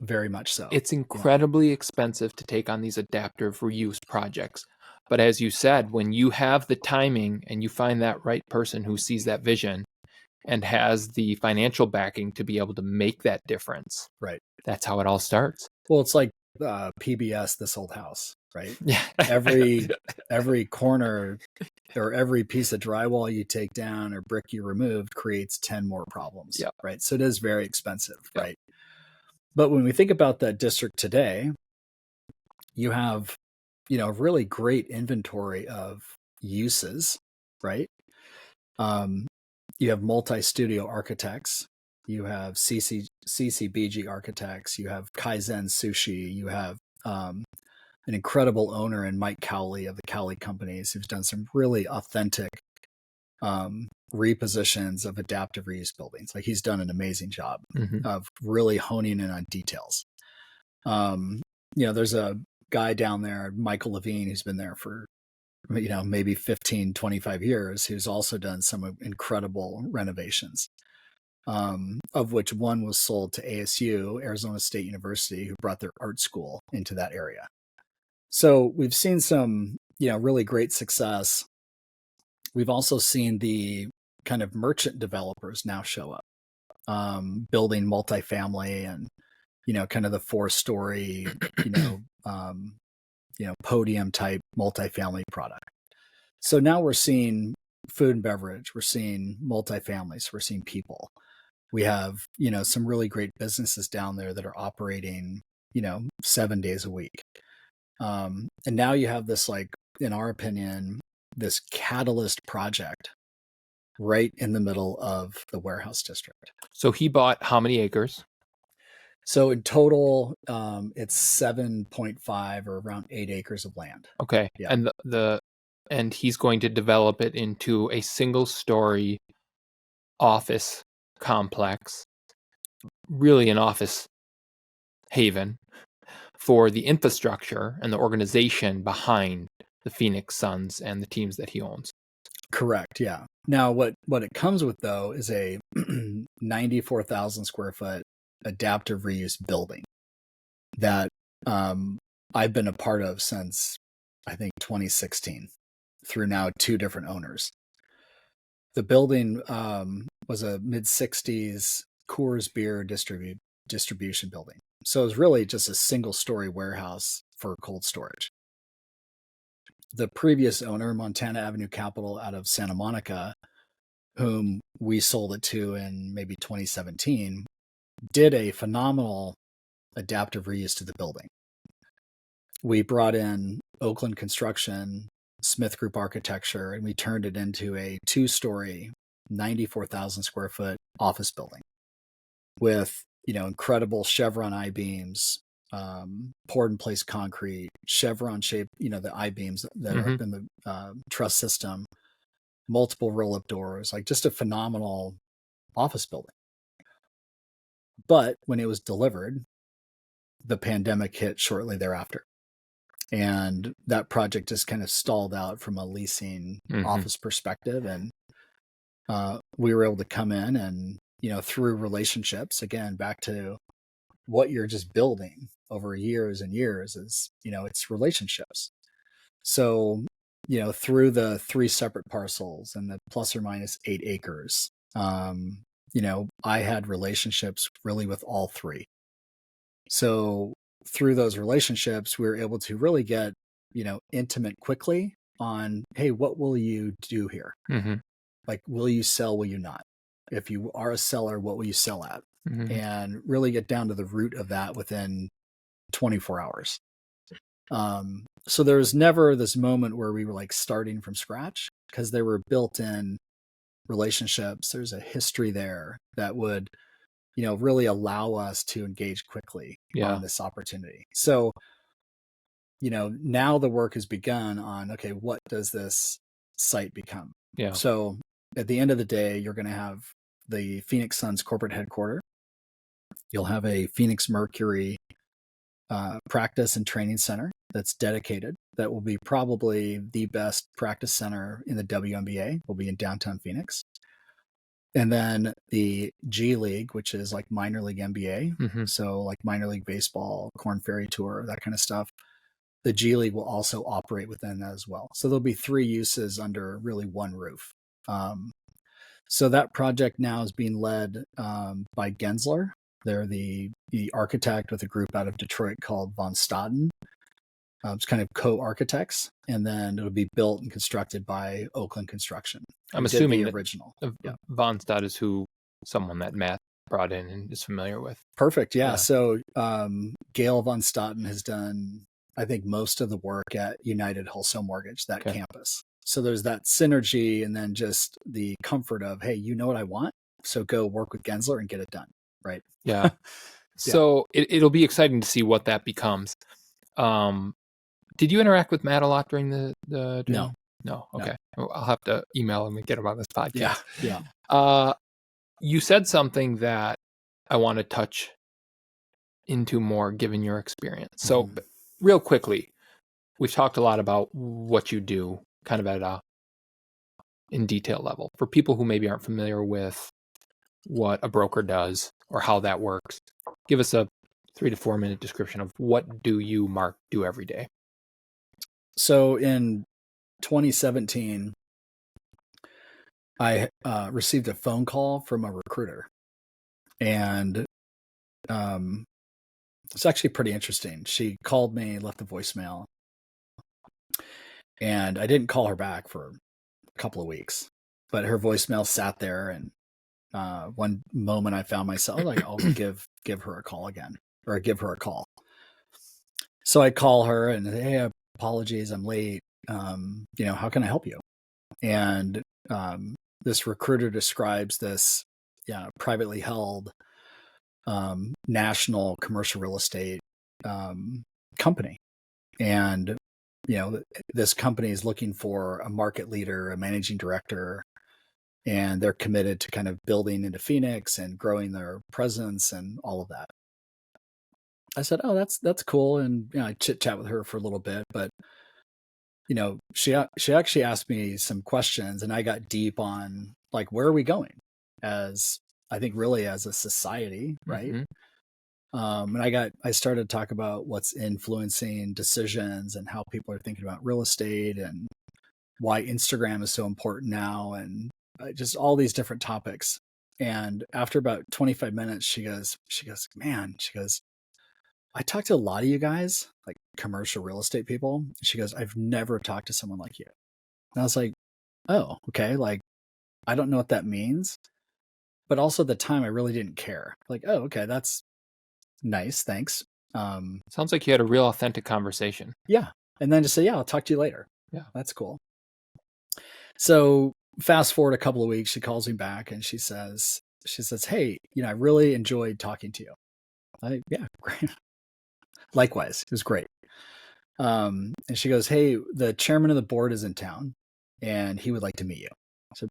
Speaker 3: Very much so.
Speaker 1: It's incredibly expensive to take on these adaptive reuse projects. But as you said, when you have the timing and you find that right person who sees that vision and has the financial backing to be able to make that difference,
Speaker 3: right?
Speaker 1: That's how it all starts.
Speaker 3: Well, it's like PBS, This Old House, right?
Speaker 1: Yeah.
Speaker 3: every corner or every piece of drywall you take down or brick you removed creates 10 more problems,
Speaker 1: Yep.
Speaker 3: right? So it is very expensive,
Speaker 1: Yep.
Speaker 3: right? But when we think about that district today, you have, really great inventory of uses, right? You have multi-studio architects, you have CCBG architects, you have Kaizen Sushi, you have an incredible owner in Mike Cowley of the Cowley Companies, who's done some really authentic repositions of adaptive reuse buildings. Like he's done an amazing job of really honing in on details. There's a guy down there, Michael Levine, who's been there for, maybe 15, 25 years, who's also done some incredible renovations, of which one was sold to ASU, Arizona State University, who brought their art school into that area. So we've seen some, really great success. We've also seen the kind of merchant developers now show up, building multifamily and, kind of the 4-story, podium type multifamily product. So now we're seeing food and beverage, we're seeing multifamilies, we're seeing people. We have, some really great businesses down there that are operating, 7 days a week. And now you have this, like, in our opinion, this catalyst project right in the middle of the warehouse district.
Speaker 1: So he bought how many acres?
Speaker 3: So in total, it's 7.5 or around 8 acres of land.
Speaker 1: Okay.
Speaker 3: Yeah.
Speaker 1: And and he's going to develop it into a single-story office complex, really an office haven for the infrastructure and the organization behind the Phoenix Suns and the teams that he owns.
Speaker 3: Correct. Yeah. Now, what it comes with, though, is a 94,000 square foot adaptive reuse building that I've been a part of since, I think, 2016, through now 2 different owners. The building was a mid-60s Coors beer distribution building. So it was really just a single-story warehouse for cold storage. The previous owner, Montana Avenue Capital out of Santa Monica, whom we sold it to in maybe 2017, did a phenomenal adaptive reuse to the building. We brought in Oakland Construction, Smith Group Architecture, and we turned it into a 2-story, 94,000 square foot office building with, incredible chevron I-beams, poured in place concrete, chevron shape, the I-beams that are up in the truss system, multiple roll-up doors, like just a phenomenal office building. But when it was delivered, the pandemic hit shortly thereafter. And that project just kind of stalled out from a leasing office perspective. And we were able to come in and, through relationships, again, back to what you're just building over years and years is, it's relationships. So, through the 3 separate parcels and the plus or minus 8 acres, I had relationships really with all 3. So through those relationships, we were able to really get, intimate quickly on, hey, what will you do here? Like, will you sell? Will you not? If you are a seller, what will you sell at? And really get down to the root of that within 24 hours. So there was never this moment where we were like starting from scratch, because there were built-in relationships. There's a history there that would, really allow us to engage quickly on this opportunity. So, now the work has begun on, okay, what does this site become? So at the end of the day, you're going to have the Phoenix Suns corporate headquarters. You'll have a Phoenix Mercury practice and training center that's dedicated. That will be probably the best practice center in the WNBA, will be in downtown Phoenix. And then the G League, which is like minor league NBA, so like minor league baseball, Corn Ferry Tour, that kind of stuff. The G League will also operate within that as well. So there'll be 3 uses under really one roof. So that project now is being led by Gensler. They're the architect with a group out of Detroit called Von Staden. It's kind of co-architects, and then it'll be built and constructed by Oakland Construction.
Speaker 1: I'm assuming
Speaker 3: the original.
Speaker 1: Von Stad is someone that Matt brought in and is familiar with.
Speaker 3: Perfect. Yeah. So Gail Von Staden has done, I think, most of the work at United Wholesale Mortgage, that campus. So there's that synergy, and then just the comfort of, hey, you know what I want, so go work with Gensler and get it done. Right.
Speaker 1: Yeah. So it'll be exciting to see what that becomes. Did you interact with Matt a lot during the
Speaker 3: No.
Speaker 1: Okay. No. I'll have to email him and get him on this podcast.
Speaker 3: Yeah.
Speaker 1: You said something that I want to touch into more, given your experience. So real quickly, we've talked a lot about what you do kind of at a in detail level. For people who maybe aren't familiar with what a broker does or how that works, give us a 3 to 4 minute description of what do you, Mark, do every day.
Speaker 3: So in 2017, I received a phone call from a recruiter, and it's actually pretty interesting. She called me, left a voicemail, and I didn't call her back for a couple of weeks, but her voicemail sat there, and one moment I found myself like, I'll give her a call again, or give her a call. So I call her and say, hey, apologies, I'm late. How can I help you? And this recruiter describes this privately held national commercial real estate company. And, this company is looking for a market leader, a managing director, and they're committed to kind of building into Phoenix and growing their presence and all of that. I said, oh, that's cool. And I chit chat with her for a little bit, but she actually asked me some questions, and I got deep on like, where are we going as, I think, really as a society, right? And I started to talk about what's influencing decisions and how people are thinking about real estate and why Instagram is so important now, and just all these different topics. And after about 25 minutes, she goes, man, I talked to a lot of you guys, like commercial real estate people. She goes, I've never talked to someone like you. And I was like, oh, okay. Like, I don't know what that means. But also at the time, I really didn't care. Like, oh, okay, that's nice. Thanks.
Speaker 1: Sounds like you had a real authentic conversation.
Speaker 3: Yeah. And then just say, yeah, I'll talk to you later.
Speaker 1: Yeah.
Speaker 3: That's cool. So fast forward a couple of weeks, she calls me back and she says, hey, I really enjoyed talking to you. Yeah, great. Likewise, it was great. And she goes, hey, the chairman of the board is in town and he would like to meet you. So,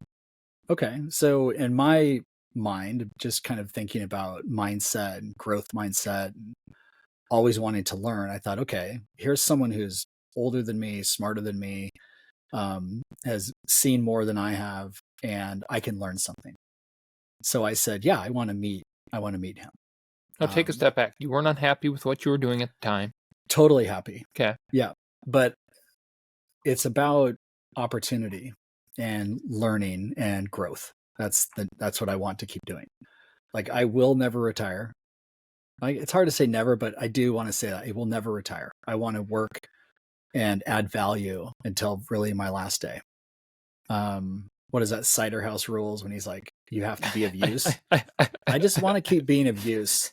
Speaker 3: okay. So in my mind, just kind of thinking about mindset and growth mindset and always wanting to learn, I thought, okay, here's someone who's older than me, smarter than me, has seen more than I have, and I can learn something. So I said, yeah, I want to meet him.
Speaker 1: Now take a step back. You weren't unhappy with what you were doing at the time.
Speaker 3: Totally happy.
Speaker 1: Okay.
Speaker 3: Yeah. But it's about opportunity and learning and growth. That's what I want to keep doing. Like, I will never retire. It's hard to say never, but I do want to say that I will never retire. I want to work and add value until really my last day. What is that Cider House Rules when he's like, you have to be of use? I just want to keep being of use,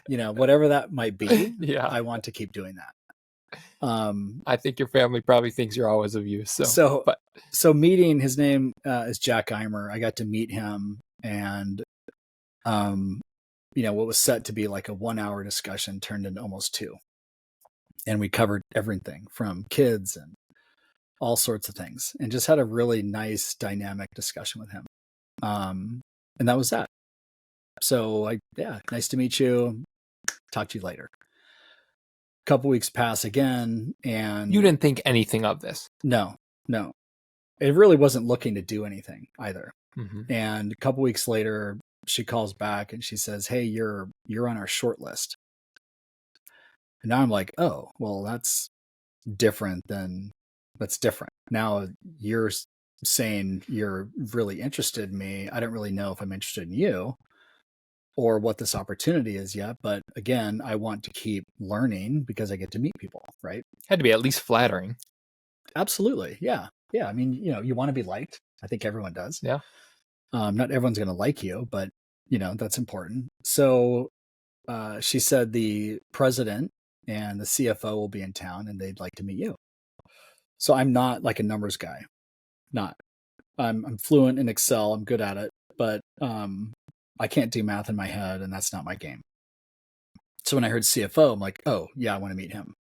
Speaker 3: whatever that might be.
Speaker 1: Yeah.
Speaker 3: I want to keep doing that.
Speaker 1: I think your family probably thinks you're always of use. So
Speaker 3: meeting, his name is Jack Eimer. I got to meet him, and what was set to be like a 1-hour discussion turned into almost 2. And we covered everything from kids and all sorts of things, and just had a really nice dynamic discussion with him. And that was that. So nice to meet you. Talk to you later. Couple weeks pass again, and
Speaker 1: you didn't think anything of this.
Speaker 3: No. It really wasn't looking to do anything either.
Speaker 1: Mm-hmm.
Speaker 3: And a couple weeks later, she calls back and she says, hey, you're on our short list. And now I'm like, oh, well, that's different. Now you're saying you're really interested in me. I don't really know if I'm interested in you or what this opportunity is yet. But again, I want to keep learning because I get to meet people, right?
Speaker 1: Had to be at least flattering.
Speaker 3: Absolutely. Yeah. Yeah. I mean, you want to be liked. I think everyone does.
Speaker 1: Yeah.
Speaker 3: Not everyone's going to like you, but that's important. So she said the president and the CFO will be in town and they'd like to meet you. So I'm not like a numbers guy. I'm fluent in Excel. I'm good at it, but I can't do math in my head, and that's not my game. So when I heard CFO, I'm like, oh yeah, I want to meet him.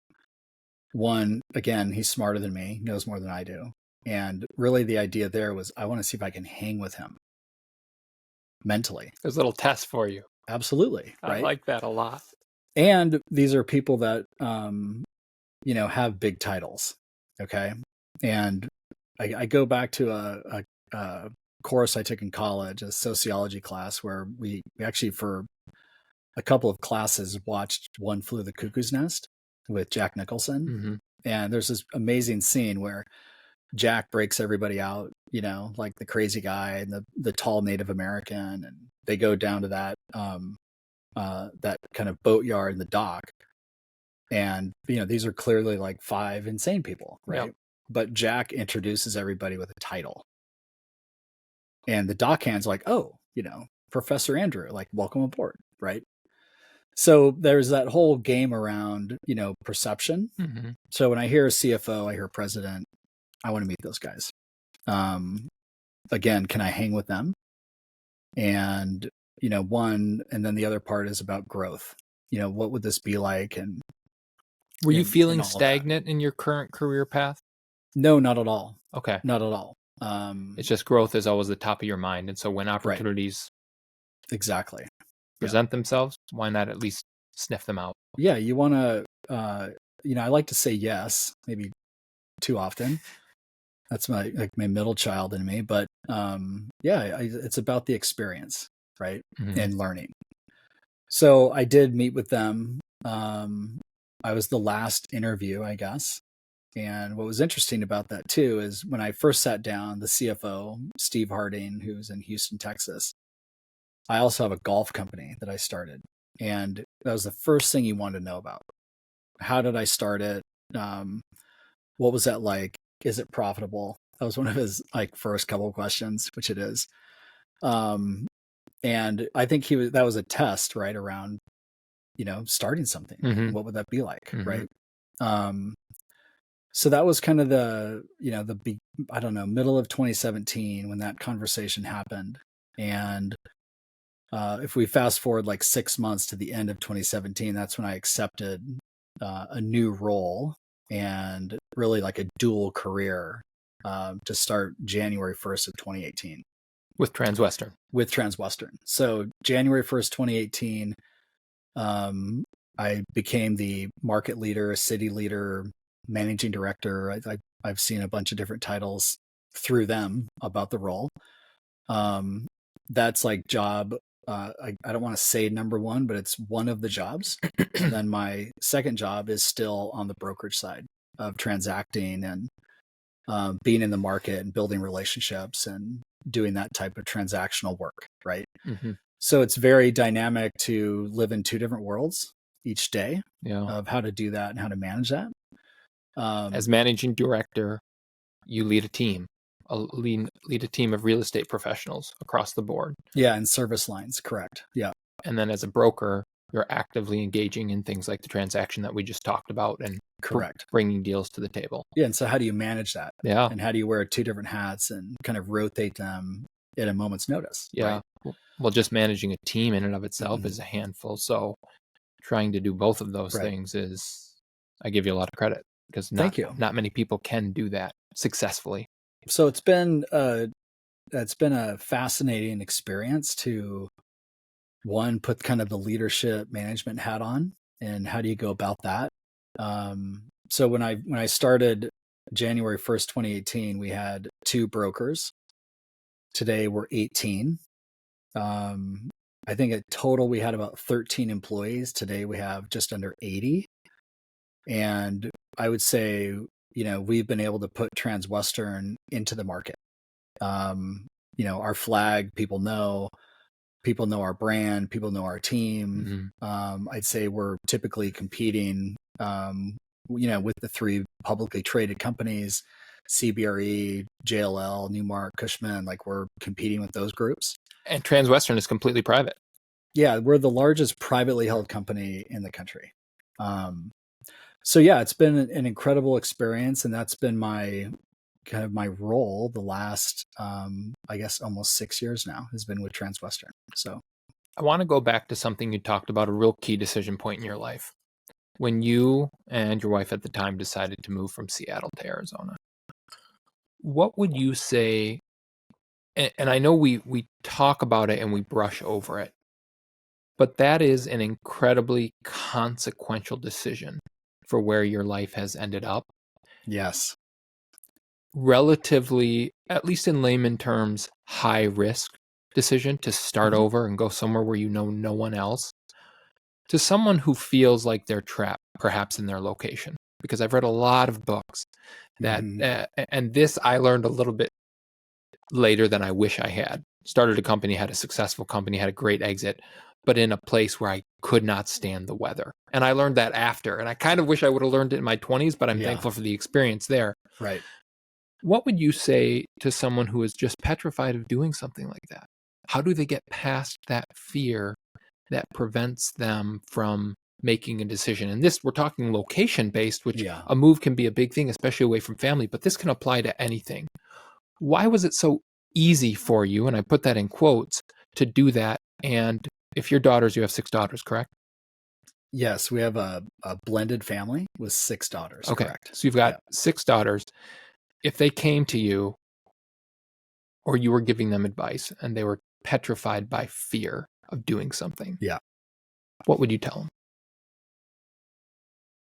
Speaker 3: One, again, he's smarter than me, knows more than I do. And really the idea there was I want to see if I can hang with him mentally.
Speaker 1: There's a little test for you.
Speaker 3: Absolutely. Right?
Speaker 1: I like that a lot.
Speaker 3: And these are people that, have big titles. Okay. And I go back to a course I took in college, a sociology class, where we actually for a couple of classes watched One Flew the Cuckoo's Nest with Jack Nicholson.
Speaker 1: Mm-hmm.
Speaker 3: And there's this amazing scene where Jack breaks everybody out, like the crazy guy and the tall Native American, and they go down to that that kind of boatyard in the dock. And, these are clearly like 5 insane people, right? Yep. But Jack introduces everybody with a title. And the dockhands are like, oh, Professor Andrew, like, welcome aboard, right? So there's that whole game around, perception.
Speaker 1: Mm-hmm.
Speaker 3: So when I hear a CFO, I hear president, I want to meet those guys. Again, can I hang with them? And, one, and then the other part is about growth. What would this be like? And
Speaker 1: were you feeling stagnant in your current career path?
Speaker 3: No, not at all.
Speaker 1: Okay.
Speaker 3: Not at all.
Speaker 1: It's just growth is always the top of your mind. And so when opportunities
Speaker 3: exactly
Speaker 1: present themselves, why not at least sniff them out?
Speaker 3: Yeah. You want to, I like to say yes, maybe too often. That's my middle child in me, but it's about the experience, right? Mm-hmm. And learning. So I did meet with them. I was the last interview, I guess. And what was interesting about that too is when I first sat down, the CFO, Steve Harding, who's in Houston, Texas, I also have a golf company that I started. And that was the first thing he wanted to know about. How did I start it? What was that like? Is it profitable? That was one of his first couple of questions, which it is. And I think that was a test, right, around, starting something.
Speaker 1: Mm-hmm.
Speaker 3: What would that be like,
Speaker 1: mm-hmm.
Speaker 3: right? So that was kind of the middle of 2017 when that conversation happened. And if we fast forward 6 months to the end of 2017, that's when I accepted a new role and really a dual career to start January 1st of 2018.
Speaker 1: With Transwestern.
Speaker 3: So January 1st, 2018, I became the market leader, city leader, managing director. I've seen a bunch of different titles through them about the role. That's like job. I don't want to say number one, but it's one of the jobs. And then my second job is still on the brokerage side of transacting and being in the market and building relationships and doing that type of transactional work, right?
Speaker 1: Mm-hmm.
Speaker 3: So it's very dynamic to live in two different worlds each day of how to do that and how to manage that.
Speaker 1: As managing director, you lead a team, lead a team of real estate professionals across the board.
Speaker 3: Yeah, and service lines, correct. Yeah.
Speaker 1: And then as a broker, you're actively engaging in things like the transaction that we just talked about and
Speaker 3: correct,
Speaker 1: bringing deals to the table.
Speaker 3: Yeah, and so how do you manage that?
Speaker 1: Yeah.
Speaker 3: And how do you wear two different hats and kind of rotate them at a moment's notice?
Speaker 1: Yeah. Right? Well, just managing a team in and of itself is a handful. So trying to do both of those things is, I give you a lot of credit because not many people can do that successfully.
Speaker 3: So it's been a fascinating experience to, one, put kind of the leadership management hat on, and how do you go about that? So when I started January 1st, 2018, we had 2 brokers. Today we're 18. I think at total we had about 13 employees. Today we have just under 80. And I would say, we've been able to put Transwestern into the market. Our flag, people know our brand, people know our team. I'd say we're typically competing, with the 3 publicly traded companies, CBRE, JLL, Newmark, Cushman, like we're competing with those groups.
Speaker 1: And Transwestern is completely private.
Speaker 3: Yeah, we're the largest privately held company in the country. So yeah, it's been an incredible experience, and that's been my role the last, I guess almost 6 years now has been with Transwestern. So
Speaker 1: I want to go back to something you talked about, a real key decision point in your life. When you and your wife at the time decided to move from Seattle to Arizona, what would you say? And I know we talk about it and we brush over it, but that is an incredibly consequential decision for where your life has ended up.
Speaker 3: Yes.
Speaker 1: Relatively, at least in layman terms, high risk decision to start over and go somewhere where you know no one else, to someone who feels like they're trapped perhaps in their location. Because I've read a lot of books that, and this I learned a little bit later than I wish I had. Started a company, had a successful company, had a great exit, but in a place where I could not stand the weather. And I learned that after. And I kind of wish I would have learned it in my 20s, but I'm thankful for the experience there.
Speaker 3: Right.
Speaker 1: What would you say to someone who is just petrified of doing something like that? How do they get past that fear that prevents them from making a decision? And this, we're talking location-based, which a move can be a big thing, especially away from family, but this can apply to anything. Why was it so easy for you, and I put that in quotes, to do that? And if your daughters, you have 6 daughters, correct?
Speaker 3: Yes, we have a blended family with 6 daughters, correct.
Speaker 1: So you've got 6 daughters. If they came to you or you were giving them advice and they were petrified by fear of doing something, what would you tell them?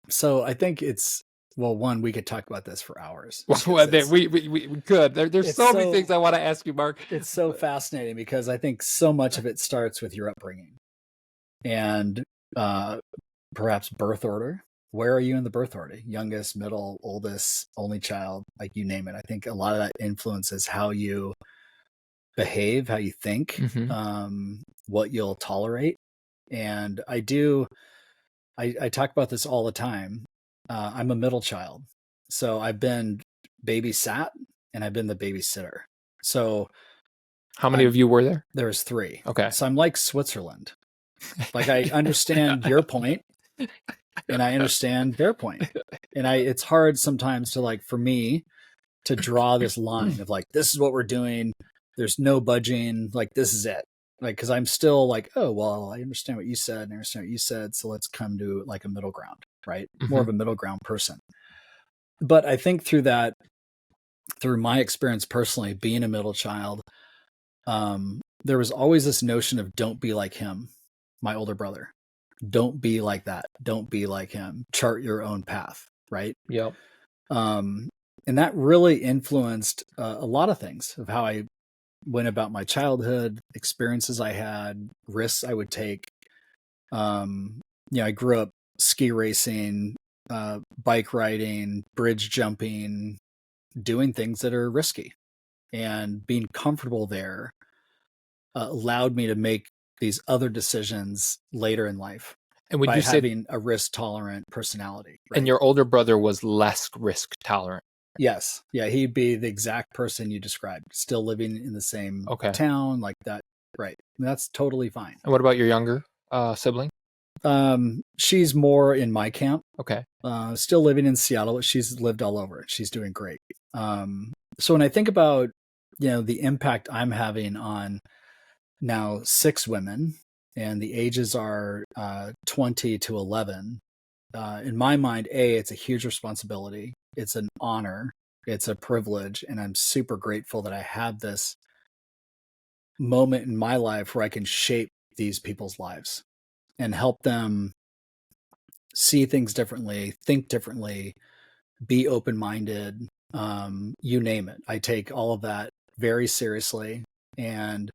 Speaker 1: So
Speaker 3: I think it's, well, one, we could talk about this for hours.
Speaker 1: Well, we could. There's so many things I want to ask you, Mark.
Speaker 3: It's so fascinating because I think so much of it starts with your upbringing and perhaps birth order. Where are you in the birth order? Youngest, middle, oldest, only child, like you name it. I think a lot of that influences how you behave, how you think, what you'll tolerate. And I talk about this all the time. I'm a middle child. So I've been babysat and I've been the babysitter. So
Speaker 1: how many of you were there?
Speaker 3: There was 3.
Speaker 1: Okay.
Speaker 3: So I'm like Switzerland. Like I understand your point and I understand their point. And it's hard sometimes to for me to draw this line of this is what we're doing. There's no budging. This is it. Cause I'm still oh, well, I understand what you said and I understand what you said. So let's come to a middle ground, right? More of a middle ground person. But I think through my experience personally, being a middle child, there was always this notion of don't be like him, my older brother. Don't be like that. Don't be like him. Chart your own path, right?
Speaker 1: Yep.
Speaker 3: And that really influenced a lot of things of how I went about my childhood, experiences I had, risks I would take. I grew up ski racing, bike riding, bridge jumping, doing things that are risky, and being comfortable there allowed me to make these other decisions later in life
Speaker 1: And would
Speaker 3: by
Speaker 1: you say,
Speaker 3: having a risk tolerant personality. Right?
Speaker 1: and your older brother was less risk tolerant?
Speaker 3: Yes. Yeah. He'd be the exact person you described, still living in the same
Speaker 1: Okay.
Speaker 3: town like that. Right. And that's totally fine.
Speaker 1: And what about your younger sibling?
Speaker 3: She's more in my camp.
Speaker 1: Okay.
Speaker 3: Still living in Seattle. She's lived all over it. She's doing great. So when I think about, the impact I'm having on now 6 women, and the ages are 20 to 11, in my mind, it's a huge responsibility. It's an honor. It's a privilege. And I'm super grateful that I have this moment in my life where I can shape these people's lives and help them see things differently, think differently, be open-minded, you name it. I take all of that very seriously. And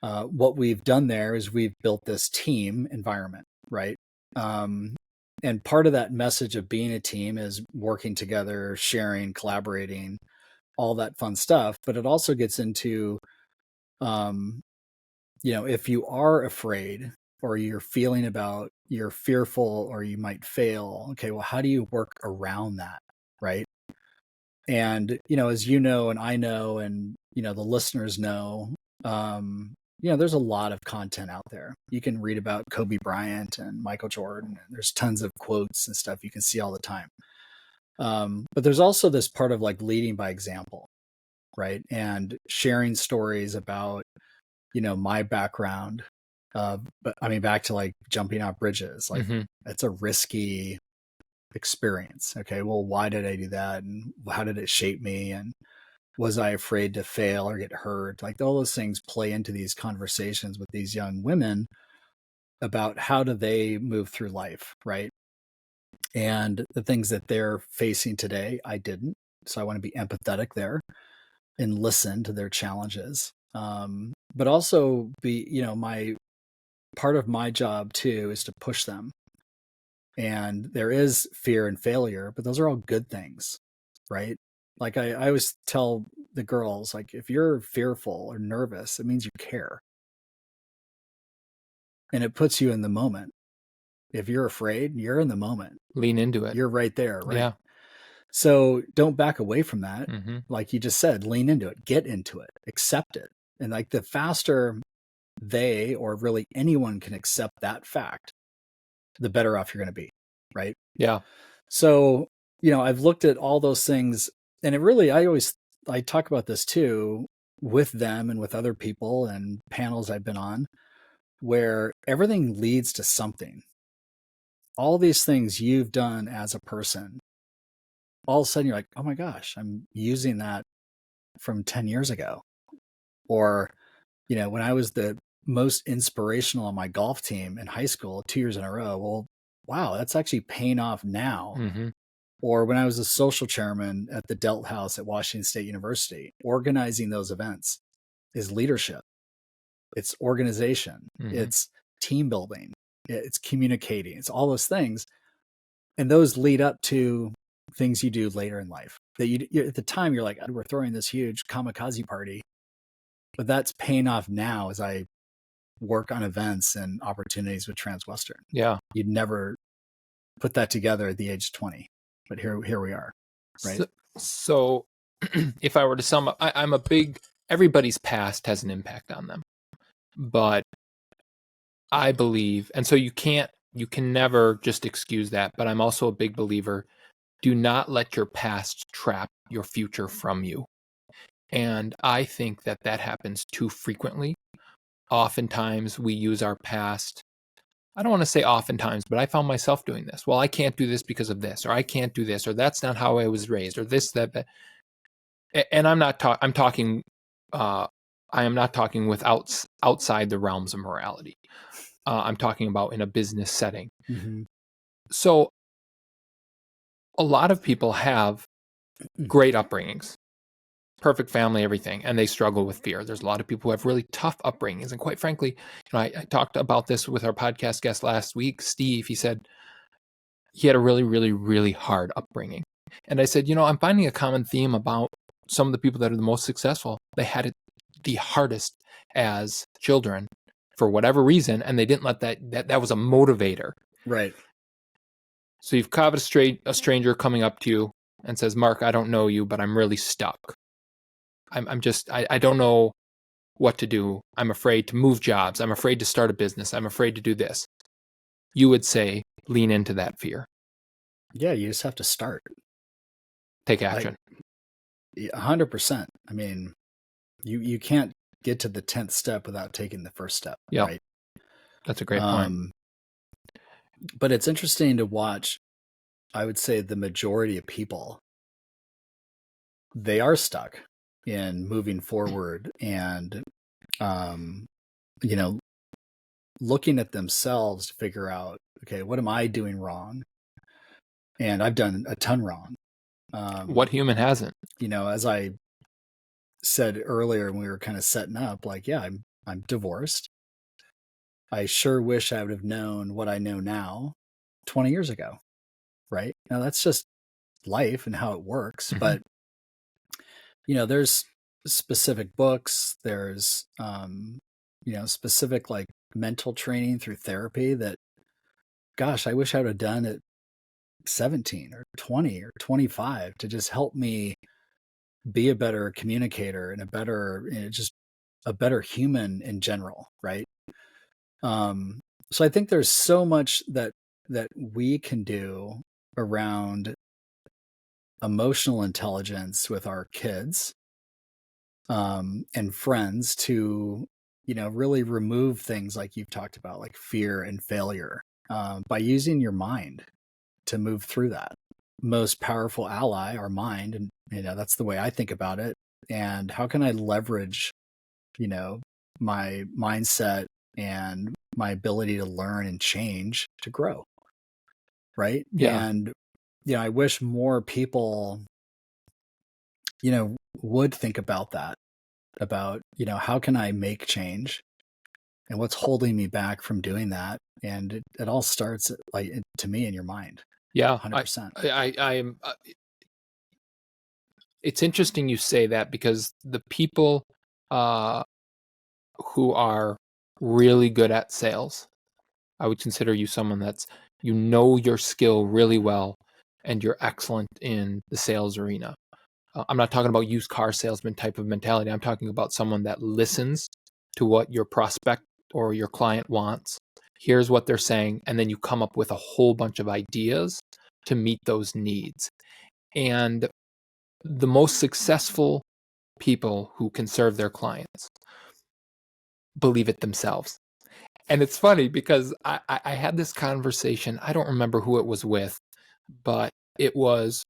Speaker 3: what we've done there is we've built this team environment, right? And part of that message of being a team is working together, sharing, collaborating, all that fun stuff. But it also gets into, if you are afraid or you're you're fearful or you might fail, okay, well, how do you work around that, right? And, as you know, and I know, and, the listeners know, there's a lot of content out there. You can read about Kobe Bryant and Michael Jordan, and there's tons of quotes and stuff you can see all the time. But there's also this part of like leading by example, right? And sharing stories about, my background. But I mean, back to like jumping out bridges, like it's a risky experience. Okay, well, why did I do that? And how did it shape me? And was I afraid to fail or get hurt? Like all those things play into these conversations with these young women about how do they move through life, right? And the things that they're facing today, I didn't. So I want to be empathetic there and listen to their challenges. But also be, my part of my job too is to push them. And there is fear and failure, but those are all good things, right? Like I always tell the girls, like, if you're fearful or nervous, it means you care. And it puts you in the moment. If you're afraid, you're in the moment.
Speaker 1: Lean into it.
Speaker 3: You're right there, right?
Speaker 1: Yeah.
Speaker 3: So don't back away from that. Like you just said, lean into it, get into it, accept it. And like the faster they, or really anyone, can accept that fact, the better off you're going to be, right?
Speaker 1: Yeah.
Speaker 3: So, I've looked at all those things, and it really, I talk about this too with them and with other people and panels I've been on, where everything leads to something. All these things you've done as a person, all of a sudden you're like, oh my gosh, I'm using that from 10 years ago. Or, when I was the most inspirational on my golf team in high school 2 years in a row, well, wow, that's actually paying off now. Or when I was a social chairman at the Delt House at Washington State University, organizing those events is leadership. It's organization. It's team building. It's communicating. It's all those things. And those lead up to things you do later in life that you at the time you're like, we're throwing this huge kamikaze party, but that's paying off now as I work on events and opportunities with Transwestern.
Speaker 1: Yeah.
Speaker 3: You'd never put that together at the age of 20, but here we are. Right.
Speaker 1: So if I were to sum up, everybody's past has an impact on them, but I believe, and so you can never just excuse that, but I'm also a big believer, do not let your past trap your future from you. And I think that happens too frequently. Oftentimes we use our past. I don't want to say oftentimes, but I found myself doing this. Well, I can't do this because of this, or I can't do this, or that's not how I was raised, or this, that. And I'm not I'm talking, I am not talking with outside the realms of morality. I'm talking about in a business setting.
Speaker 3: Mm-hmm.
Speaker 1: So a lot of people have great upbringings, perfect family, everything, and they struggle with fear. There's a lot of people who have really tough upbringings. And quite frankly, I talked about this with our podcast guest last week, Steve. He said he had a really, really, really hard upbringing. And I said, I'm finding a common theme about some of the people that are the most successful. They had it the hardest as children for whatever reason, and they didn't let that was a motivator.
Speaker 3: Right.
Speaker 1: So you've caught a stranger coming up to you and says, Mark, I don't know you, but I'm really stuck. I don't know what to do. I'm afraid to move jobs. I'm afraid to start a business. I'm afraid to do this. You would say, lean into that fear.
Speaker 3: Yeah, you just have to start.
Speaker 1: Take action.
Speaker 3: 100%. I mean, you can't get to the 10th step without taking the first step.
Speaker 1: Yeah.
Speaker 3: Right.
Speaker 1: That's a great point.
Speaker 3: But it's interesting to watch, I would say the majority of people, they are stuck in moving forward and, looking at themselves to figure out, okay, what am I doing wrong? And I've done a ton wrong.
Speaker 1: What human hasn't?
Speaker 3: As I said earlier when we were kind of setting up, I'm divorced. I sure wish I would have known what I know now 20 years ago. Right. Now that's just life and how it works.
Speaker 1: Mm-hmm.
Speaker 3: But, there's specific books, there's, specific like mental training through therapy that, gosh, I wish I would have done at 17 or 20 or 25 to just help me be a better communicator and just a better human in general. Right. So I think there's so much that we can do around emotional intelligence with our kids and friends to, really remove things like you've talked about, like fear and failure, by using your mind to move through that. Most powerful ally, our mind, and that's the way I think about it. And how can I leverage, my mindset and my ability to learn and change to grow? Right.
Speaker 1: Yeah.
Speaker 3: And I wish more people, would think about that, about, how can I make change and what's holding me back from doing that? And it all starts to me in your mind.
Speaker 1: Yeah.
Speaker 3: 100%.
Speaker 1: I'm it's interesting you say that because the people who are really good at sales, I would consider you someone that's, your skill really well and you're excellent in the sales arena. I'm not talking about used car salesman type of mentality. I'm talking about someone that listens to what your prospect or your client wants, here's what they're saying, and then you come up with a whole bunch of ideas to meet those needs. And the most successful people who can serve their clients believe it themselves. And it's funny because I had this conversation. I don't remember who it was with, but it was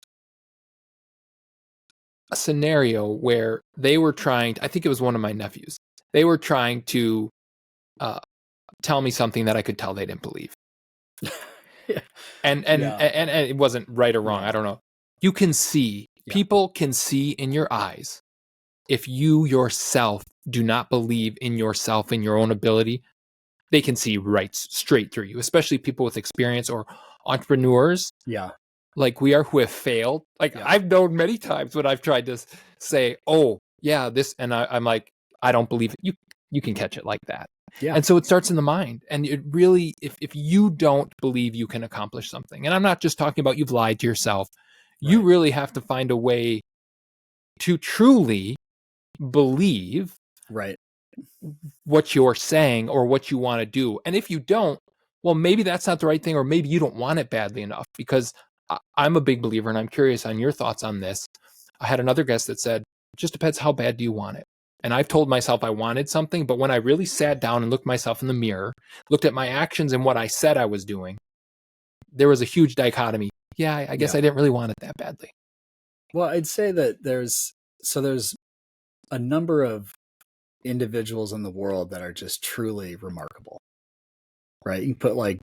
Speaker 1: a scenario where they were trying to, I think it was one of my nephews. They were trying to tell me something that I could tell they didn't believe.
Speaker 3: Yeah.
Speaker 1: And it wasn't right or wrong.
Speaker 3: Yeah.
Speaker 1: I don't know. You can see, people can see in your eyes if you yourself do not believe in yourself and your own ability. They can see right straight through you, especially people with experience or entrepreneurs.
Speaker 3: Yeah.
Speaker 1: Like we are, who have failed. Like I've known many times when I've tried to say, oh yeah, this, and I'm like, I don't believe it. You can catch it like that.
Speaker 3: Yeah.
Speaker 1: And so it starts in the mind. And it really, if you don't believe you can accomplish something, and I'm not just talking about you've lied to yourself, you really have to find a way to truly believe what you're saying or what you want to do. And if you don't, well, maybe that's not the right thing, or maybe you don't want it badly enough. Because I'm a big believer, and I'm curious on your thoughts on this. I had another guest that said, it just depends how bad do you want it. And I've told myself I wanted something, but when I really sat down and looked myself in the mirror, looked at my actions and what I said I was doing, there was a huge dichotomy. Yeah, I guess I didn't really want it that badly.
Speaker 3: Well, I'd say that there's a number of individuals in the world that are just truly remarkable. right? You can put like,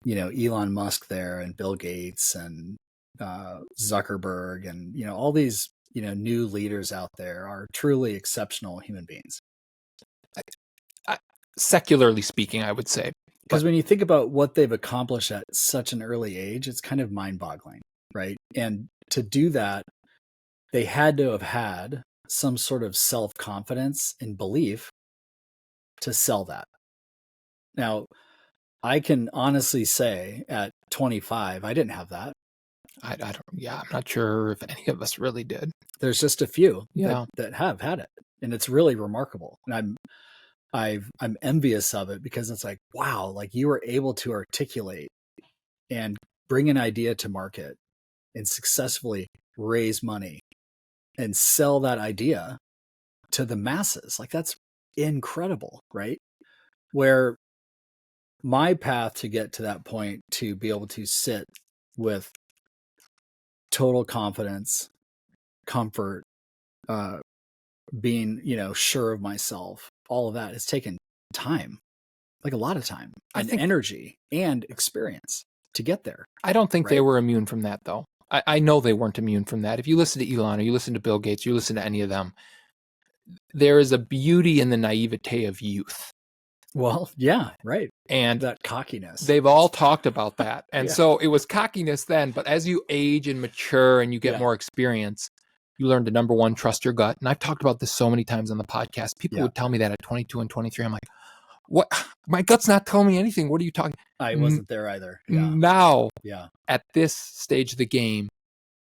Speaker 3: Elon Musk there and Bill Gates and Zuckerberg and, all these, new leaders out there are truly exceptional human beings.
Speaker 1: Secularly speaking, I would say.
Speaker 3: Because when you think about what they've accomplished at such an early age, it's kind of mind-boggling, right? And to do that, they had to have had some sort of self-confidence and belief to sell that. Now, I can honestly say at 25, I didn't have that.
Speaker 1: I don't. Yeah, I'm not sure if any of us really did.
Speaker 3: There's just a few
Speaker 1: Yeah.
Speaker 3: that have had it, and it's really remarkable. And I'm envious of it because it's like, wow, like you were able to articulate and bring an idea to market and successfully raise money and sell that idea to the masses. Like that's incredible, right? Where my path to get to that point to be able to sit with total confidence, comfort, being, sure of myself, all of that has taken time, like a lot of time and energy and experience to get there.
Speaker 1: I don't think they were immune from that, though. I know they weren't immune from that. If you listen to Elon or you listen to Bill Gates, you listen to any of them, there is a beauty in the naivete of youth.
Speaker 3: Well, yeah, right.
Speaker 1: And
Speaker 3: that cockiness.
Speaker 1: They've all talked about that. And so it was cockiness then, but as you age and mature and you get more experience, you learn to, number one, trust your gut. And I've talked about this so many times on the podcast. People would tell me that at 22 and 23. I'm like, what? My gut's not telling me anything. What are you talking?
Speaker 3: I wasn't there either. Yeah.
Speaker 1: Now, at this stage of the game,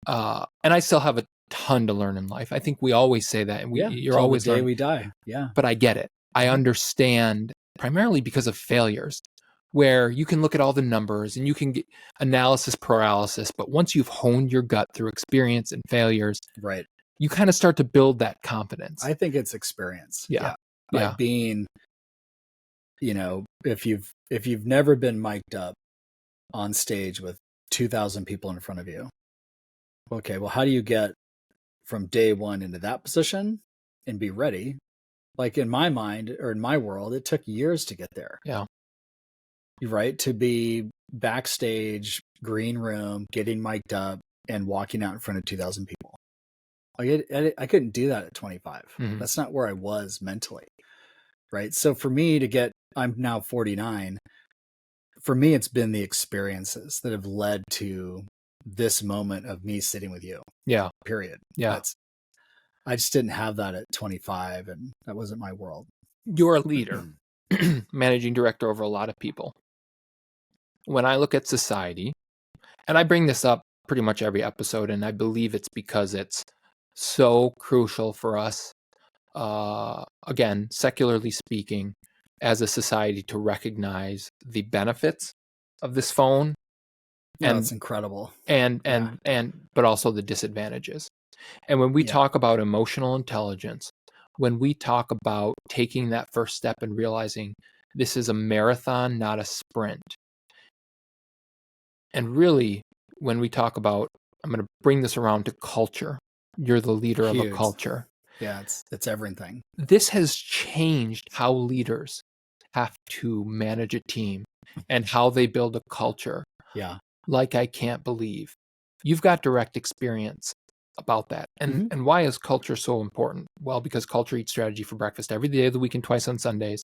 Speaker 1: and I still have a ton to learn in life. I think we always say that. And you're always
Speaker 3: the day we die. Yeah.
Speaker 1: But I get it. I understand primarily because of failures, where you can look at all the numbers and you can get analysis paralysis. But once you've honed your gut through experience and failures,
Speaker 3: right,
Speaker 1: you kind of start to build that confidence.
Speaker 3: I think it's experience.
Speaker 1: Yeah.
Speaker 3: By being, if you've never been mic'd up on stage with 2,000 people in front of you, okay, well, how do you get from day one into that position and be ready? Like in my mind or in my world, it took years to get there.
Speaker 1: Yeah.
Speaker 3: Right. To be backstage, green room, getting mic'd up and walking out in front of 2,000 people. Like I couldn't do that at 25.
Speaker 1: Mm-hmm.
Speaker 3: That's not where I was mentally. Right. So for me I'm now 49. For me, it's been the experiences that have led to this moment of me sitting with you.
Speaker 1: Yeah.
Speaker 3: Period.
Speaker 1: Yeah.
Speaker 3: I just didn't have that at 25, and that wasn't my world.
Speaker 1: You're a leader, managing director over a lot of people. When I look at society, and I bring this up pretty much every episode, and I believe it's because it's so crucial for us, again, secularly speaking, as a society to recognize the benefits of this phone.
Speaker 3: And it's incredible.
Speaker 1: But also the disadvantages. And when we talk about emotional intelligence, when we talk about taking that first step and realizing this is a marathon, not a sprint. And really, when we talk about, I'm going to bring this around to culture. You're the leader of a culture.
Speaker 3: Yeah, it's everything.
Speaker 1: This has changed how leaders have to manage a team and how they build a culture.
Speaker 3: Yeah.
Speaker 1: Like I can't believe. You've got direct experience about that. And why is culture so important? Well, because culture eats strategy for breakfast every day of the week and twice on Sundays.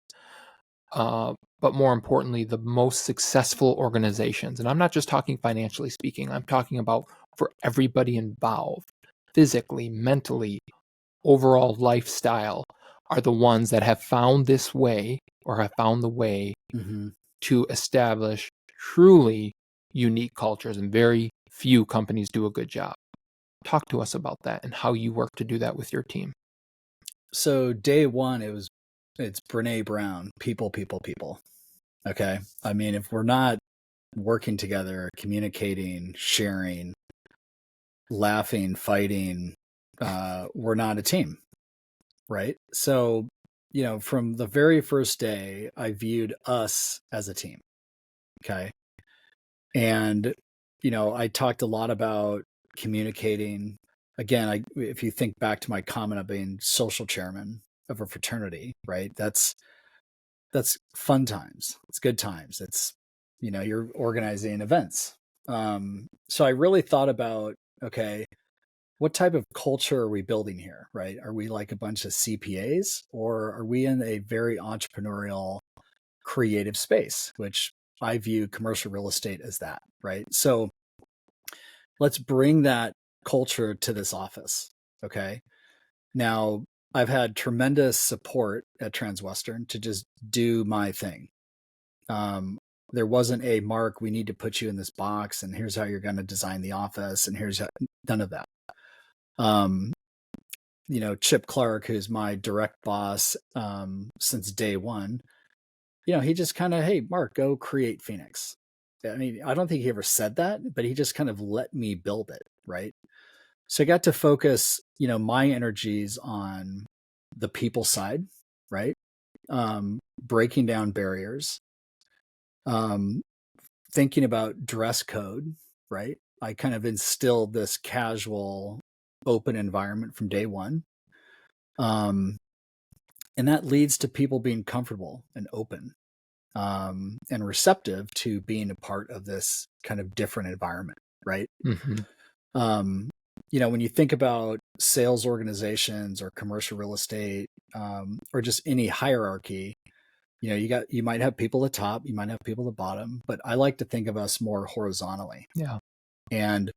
Speaker 1: But more importantly, the most successful organizations, and I'm not just talking financially speaking, I'm talking about for everybody involved, physically, mentally, overall lifestyle, are the ones that have found this way or have found the way to establish truly unique cultures, and very few companies do a good job. Talk to us about that and how you work to do that with your team.
Speaker 3: So day one, it's Brene Brown, people. Okay. I mean, if we're not working together, communicating, sharing, laughing, fighting, we're not a team. Right. So, from the very first day, I viewed us as a team. Okay. And, I talked a lot about communicating. Again, if you think back to my comment of being social chairman of a fraternity, right? That's that's fun times. It's good times. It's, you're organizing events. So I really thought about, okay, what type of culture are we building here, right? Are we like a bunch of CPAs, or are we in a very entrepreneurial, creative space, which I view commercial real estate as that, right? So let's bring that culture to this office. Okay. Now, I've had tremendous support at Transwestern to just do my thing. There wasn't a Mark, we need to put you in this box, and here's how you're going to design the office, and none of that. Chip Clark, who's my direct boss since day one, he just kind of, hey, Mark, go create Phoenix. I mean, I don't think he ever said that, but he just kind of let me build it, right? So I got to focus, my energies on the people side, right? Breaking down barriers, thinking about dress code, right? I kind of instilled this casual, open environment from day one. And that leads to people being comfortable and open, and receptive to being a part of this kind of different environment, right? Mm-hmm. When you think about sales organizations or commercial real estate, or just any hierarchy, you might have people at the top, you might have people at the bottom, but I like to think of us more horizontally.
Speaker 1: Yeah.
Speaker 3: And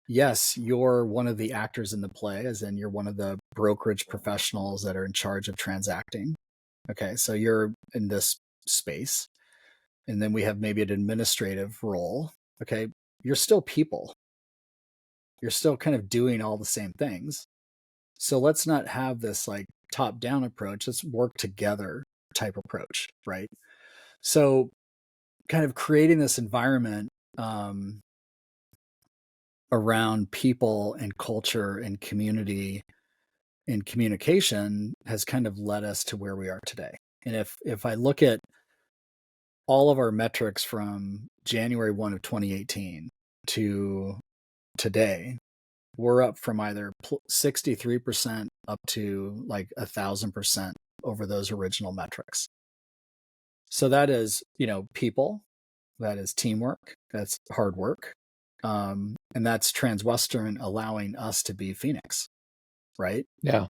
Speaker 3: yes, you're one of the actors in the play, as in you're one of the brokerage professionals that are in charge of transacting. Okay. So you're in this space, and then we have maybe an administrative role. Okay. You're still people. You're still kind of doing all the same things. So let's not have this like top down approach. Let's work together type approach. Right. So kind of creating this environment, around people and culture and community and communication has kind of led us to where we are today. And if I look at all of our metrics from January 1 of 2018 to today, we're up from either 63% up to like 1,000% over those original metrics. So that is, people, that is teamwork, that's hard work. And that's Transwestern allowing us to be Phoenix. Right.
Speaker 1: Yeah.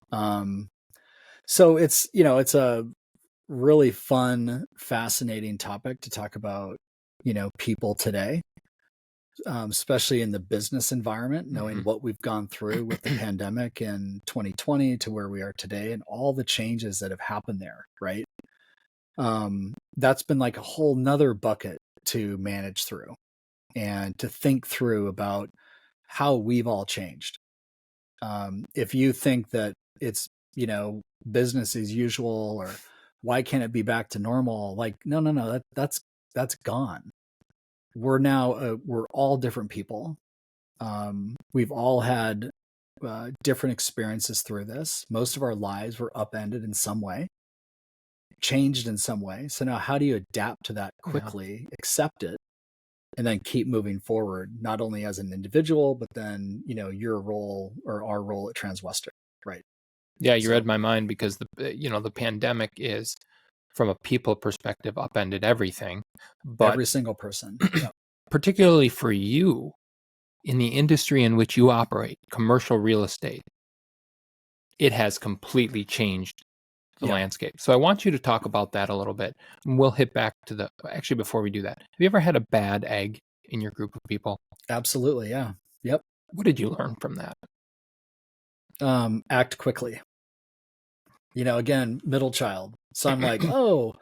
Speaker 3: So it's, it's a really fun, fascinating topic to talk about, people today, especially in the business environment, knowing what we've gone through with the pandemic in 2020 to where we are today and all the changes that have happened there. Right. That's been like a whole nother bucket to manage through and to think through about how we've all changed. If you think that it's, business as usual, or why can't it be back to normal? Like, no, that's gone. We're now, we're all different people. We've all had different experiences through this. Most of our lives were upended in some way, changed in some way. So now how do you adapt to that quickly, accept it, and then keep moving forward, not only as an individual, but then, your role or our role at Transwestern, right?
Speaker 1: Yeah, you read my mind, because the pandemic is, from a people perspective, upended everything. But
Speaker 3: every single person,
Speaker 1: particularly for you, in the industry in which you operate, commercial real estate, it has completely changed the landscape. So I want you to talk about that a little bit. And we'll hit back to actually, before we do that, have you ever had a bad egg in your group of people?
Speaker 3: Absolutely. Yeah. Yep.
Speaker 1: What did you learn from that?
Speaker 3: Act quickly. Again, middle child. So I'm like, oh,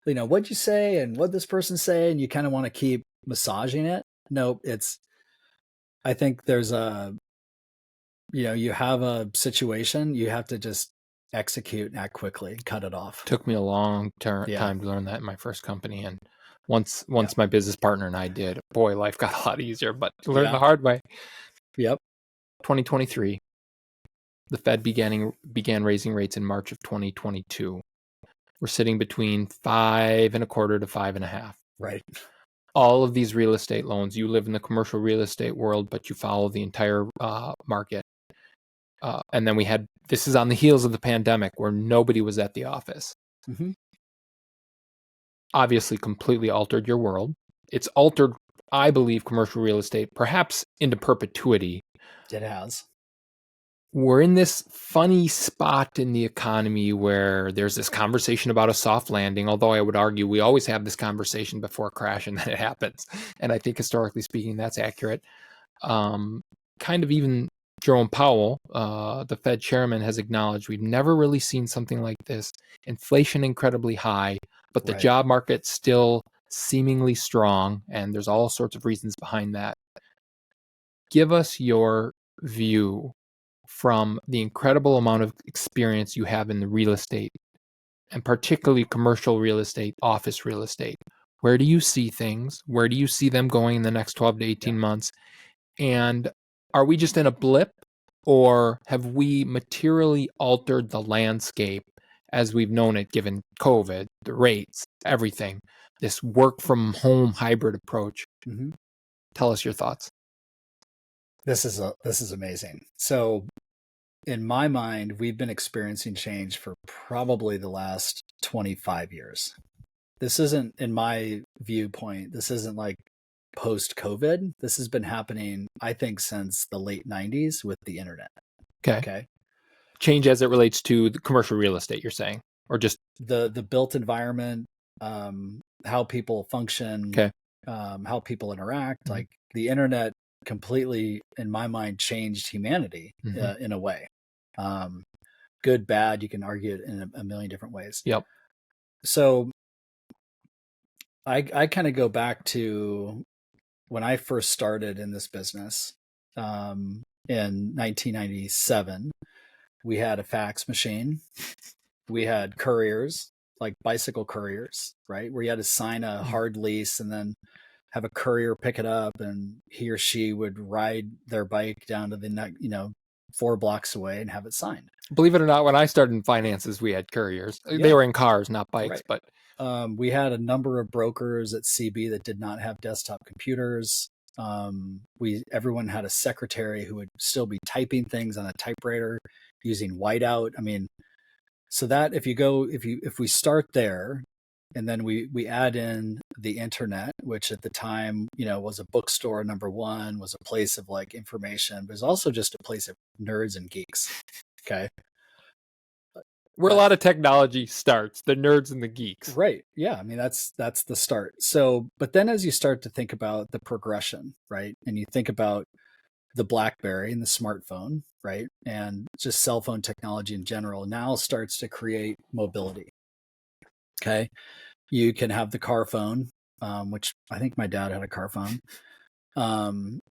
Speaker 3: what'd you say? And what'd this person say? And you kind of want to keep massaging it. Nope. I think there's you have a situation, you have to just execute and act quickly, cut it off.
Speaker 1: Took me a long time to learn that in my first company. And once my business partner and I did, boy, life got a lot easier, but learned the hard way.
Speaker 3: Yep.
Speaker 1: 2023, the Fed began raising rates in March of 2022. We're sitting between 5.25% to 5.5%.
Speaker 3: Right.
Speaker 1: All of these real estate loans, you live in the commercial real estate world, but you follow the entire market. And then this is on the heels of the pandemic, where nobody was at the office.
Speaker 3: Mm-hmm.
Speaker 1: obviously completely altered your world. It's altered, I believe, commercial real estate, perhaps into perpetuity.
Speaker 3: It has.
Speaker 1: We're in this funny spot in the economy where there's this conversation about a soft landing, although I would argue we always have this conversation before a crash and then it happens. And I think historically speaking, that's accurate. Kind of even Jerome Powell, the Fed chairman, has acknowledged we've never really seen something like this. Inflation incredibly high, but the job market still seemingly strong, and there's all sorts of reasons behind that. Give us your view from the incredible amount of experience you have in the real estate, and particularly commercial real estate, office real estate. Where do you see things? Where do you see them going in the next 12 to 18 months? And are we just in a blip, or have we materially altered the landscape as we've known it, given COVID, the rates, everything, this work from home hybrid approach?
Speaker 3: Mm-hmm.
Speaker 1: Tell us your thoughts.
Speaker 3: This is amazing. So in my mind, we've been experiencing change for probably the last 25 years. This isn't, in my viewpoint, this isn't like post-COVID. This has been happening, I think, since the late 90s with the internet. Okay.
Speaker 1: Change as it relates to the commercial real estate, you're saying, or just
Speaker 3: the built environment, how people function, how people interact. Mm-hmm. Like the internet completely, in my mind, changed humanity in a way. Good, bad, you can argue it in a million different ways.
Speaker 1: Yep.
Speaker 3: So I kind of go back to when I first started in this business in 1997. We had a fax machine. We had couriers, like bicycle couriers, right? Where you had to sign a hard lease and then have a courier pick it up, and he or she would ride their bike down to the 4 blocks away and have it signed.
Speaker 1: Believe it or not, when I started in finances, we had couriers. Yeah. They were in cars, not bikes,
Speaker 3: right. But we had a number of brokers at CB that did not have desktop computers. Everyone had a secretary who would still be typing things on a typewriter using whiteout. I mean, so that if we start there, and then we add in the internet, which at the time, was a bookstore, number one, was a place of like information, but it was also just a place of nerds and geeks. Okay.
Speaker 1: Where a lot of technology starts, the nerds and the geeks.
Speaker 3: Right. Yeah. I mean, that's the start. So, but then as you start to think about the progression, right? And you think about the BlackBerry and the smartphone, right? And just cell phone technology in general now starts to create mobility. Okay. You can have the car phone, which I think my dad had a car phone.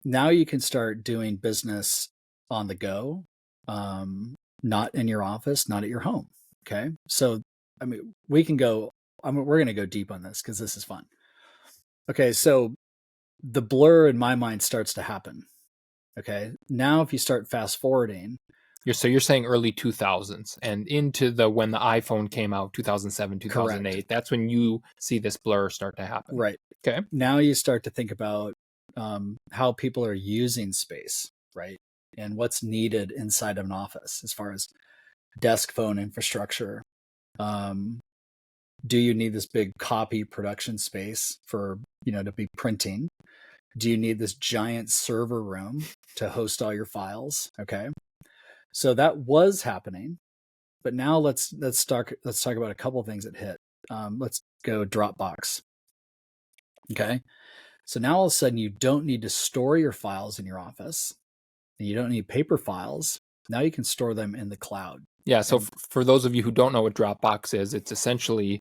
Speaker 3: Now you can start doing business on the go, not in your office, not at your home. Okay. So, I mean, we're going to go deep on this because this is fun. Okay. So the blur in my mind starts to happen. Okay. Now, if you start fast forwarding,
Speaker 1: you're saying early 2000s and into when the iPhone came out, 2007, 2008, correct. That's when you see this blur start to happen.
Speaker 3: Right.
Speaker 1: Okay.
Speaker 3: Now you start to think about how people are using space, right? And what's needed inside of an office as far as desk phone infrastructure. Do you need this big copy production space for, to be printing? Do you need this giant server room to host all your files? Okay. So that was happening, but now let's talk about a couple of things that hit. Let's go Dropbox. Okay. So now all of a sudden you don't need to store your files in your office, and you don't need paper files. Now you can store them in the cloud.
Speaker 1: Yeah. So for those of you who don't know what Dropbox is, it's essentially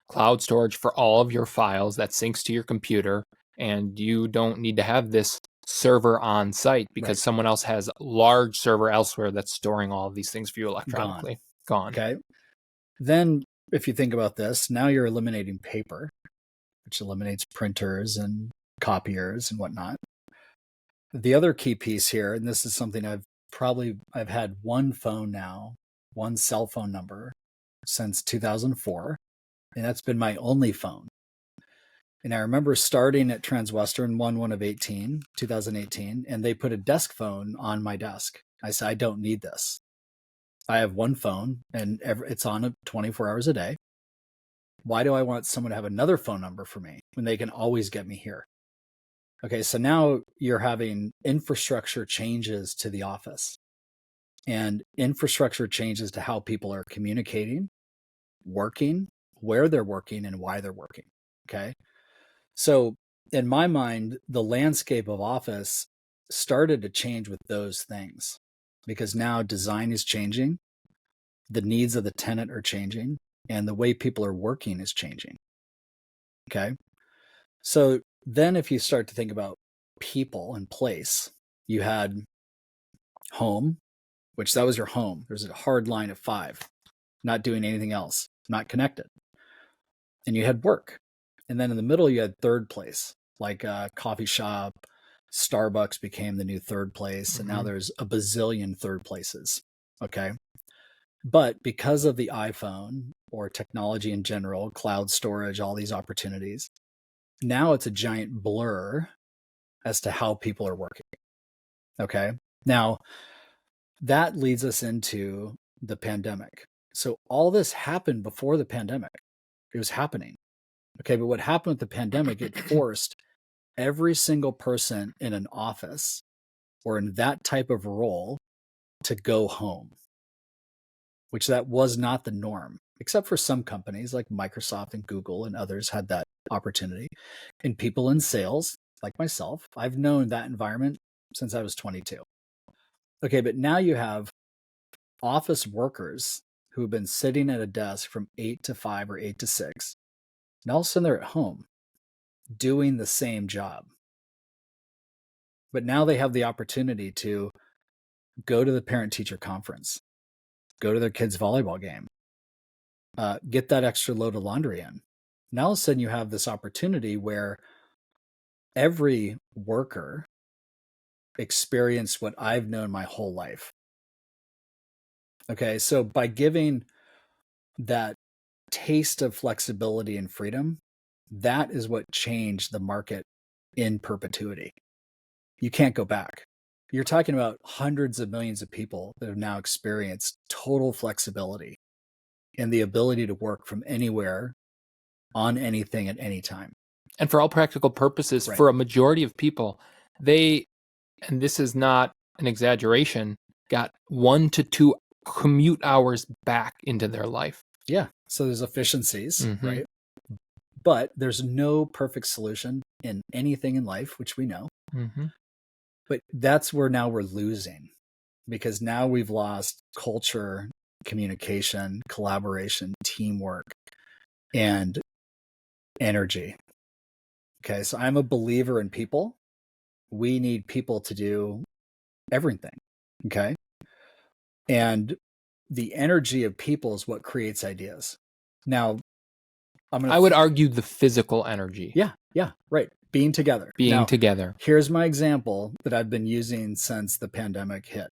Speaker 1: cloud storage for all of your files that syncs to your computer, and you don't need to have this server on site because someone else has a large server elsewhere that's storing all of these things for you electronically. Gone.
Speaker 3: Okay. Then if you think about this, now you're eliminating paper, which eliminates printers and copiers and whatnot. The other key piece here, and this is something I've had one phone now, one cell phone number since 2004, and that's been my only phone. And I remember starting at Transwestern 2018, and they put a desk phone on my desk. I said, I don't need this. I have one phone, and it's on 24 hours a day. Why do I want someone to have another phone number for me when they can always get me here? Okay, so now you're having infrastructure changes to the office and infrastructure changes to how people are communicating, working, where they're working, and why they're working. Okay. So in my mind, the landscape of office started to change with those things because now design is changing, the needs of the tenant are changing, and the way people are working is changing. Okay. So then if you start to think about people and place, you had home, which that was your home. There's a hard line of 5, not doing anything else, not connected. And you had work. And then in the middle, you had third place, like a coffee shop. Starbucks became the new third place. And now there's a bazillion third places. Okay. But because of the iPhone or technology in general, cloud storage, all these opportunities, now it's a giant blur as to how people are working. Okay. Now, that leads us into the pandemic. So all this happened before the pandemic. It was happening. Okay. But what happened with the pandemic, it forced every single person in an office or in that type of role to go home, which that was not the norm, except for some companies like Microsoft and Google and others had that opportunity. And people in sales, like myself, I've known that environment since I was 22. Okay, but now you have office workers who have been sitting at a desk from 8 to 5 or 8 to 6. And all of a sudden they're at home doing the same job. But now they have the opportunity to go to the parent-teacher conference, go to their kids' volleyball game, get that extra load of laundry in. Now all of a sudden you have this opportunity where every worker experienced what I've known my whole life. Okay, so by giving that taste of flexibility and freedom, that is what changed the market in perpetuity. You can't go back. You're talking about hundreds of millions of people that have now experienced total flexibility and the ability to work from anywhere on anything at any time.
Speaker 1: And for all practical purposes,
Speaker 3: Right.
Speaker 1: for a majority of people, they, and this is not an exaggeration, got 1 to 2 commute hours back into their life.
Speaker 3: Yeah. So there's efficiencies,
Speaker 1: Mhm.
Speaker 3: right? But there's no perfect solution in anything in life, which we know.
Speaker 1: Mhm.
Speaker 3: But that's where now we're losing because now we've lost culture, communication, collaboration, teamwork, and energy. Okay. So I'm a believer in people. We need people to do everything. Okay. And the energy of people is what creates ideas. Now,
Speaker 1: I would argue the physical energy.
Speaker 3: Yeah, right. Being together.
Speaker 1: Being together.
Speaker 3: Here's my example that I've been using since the pandemic hit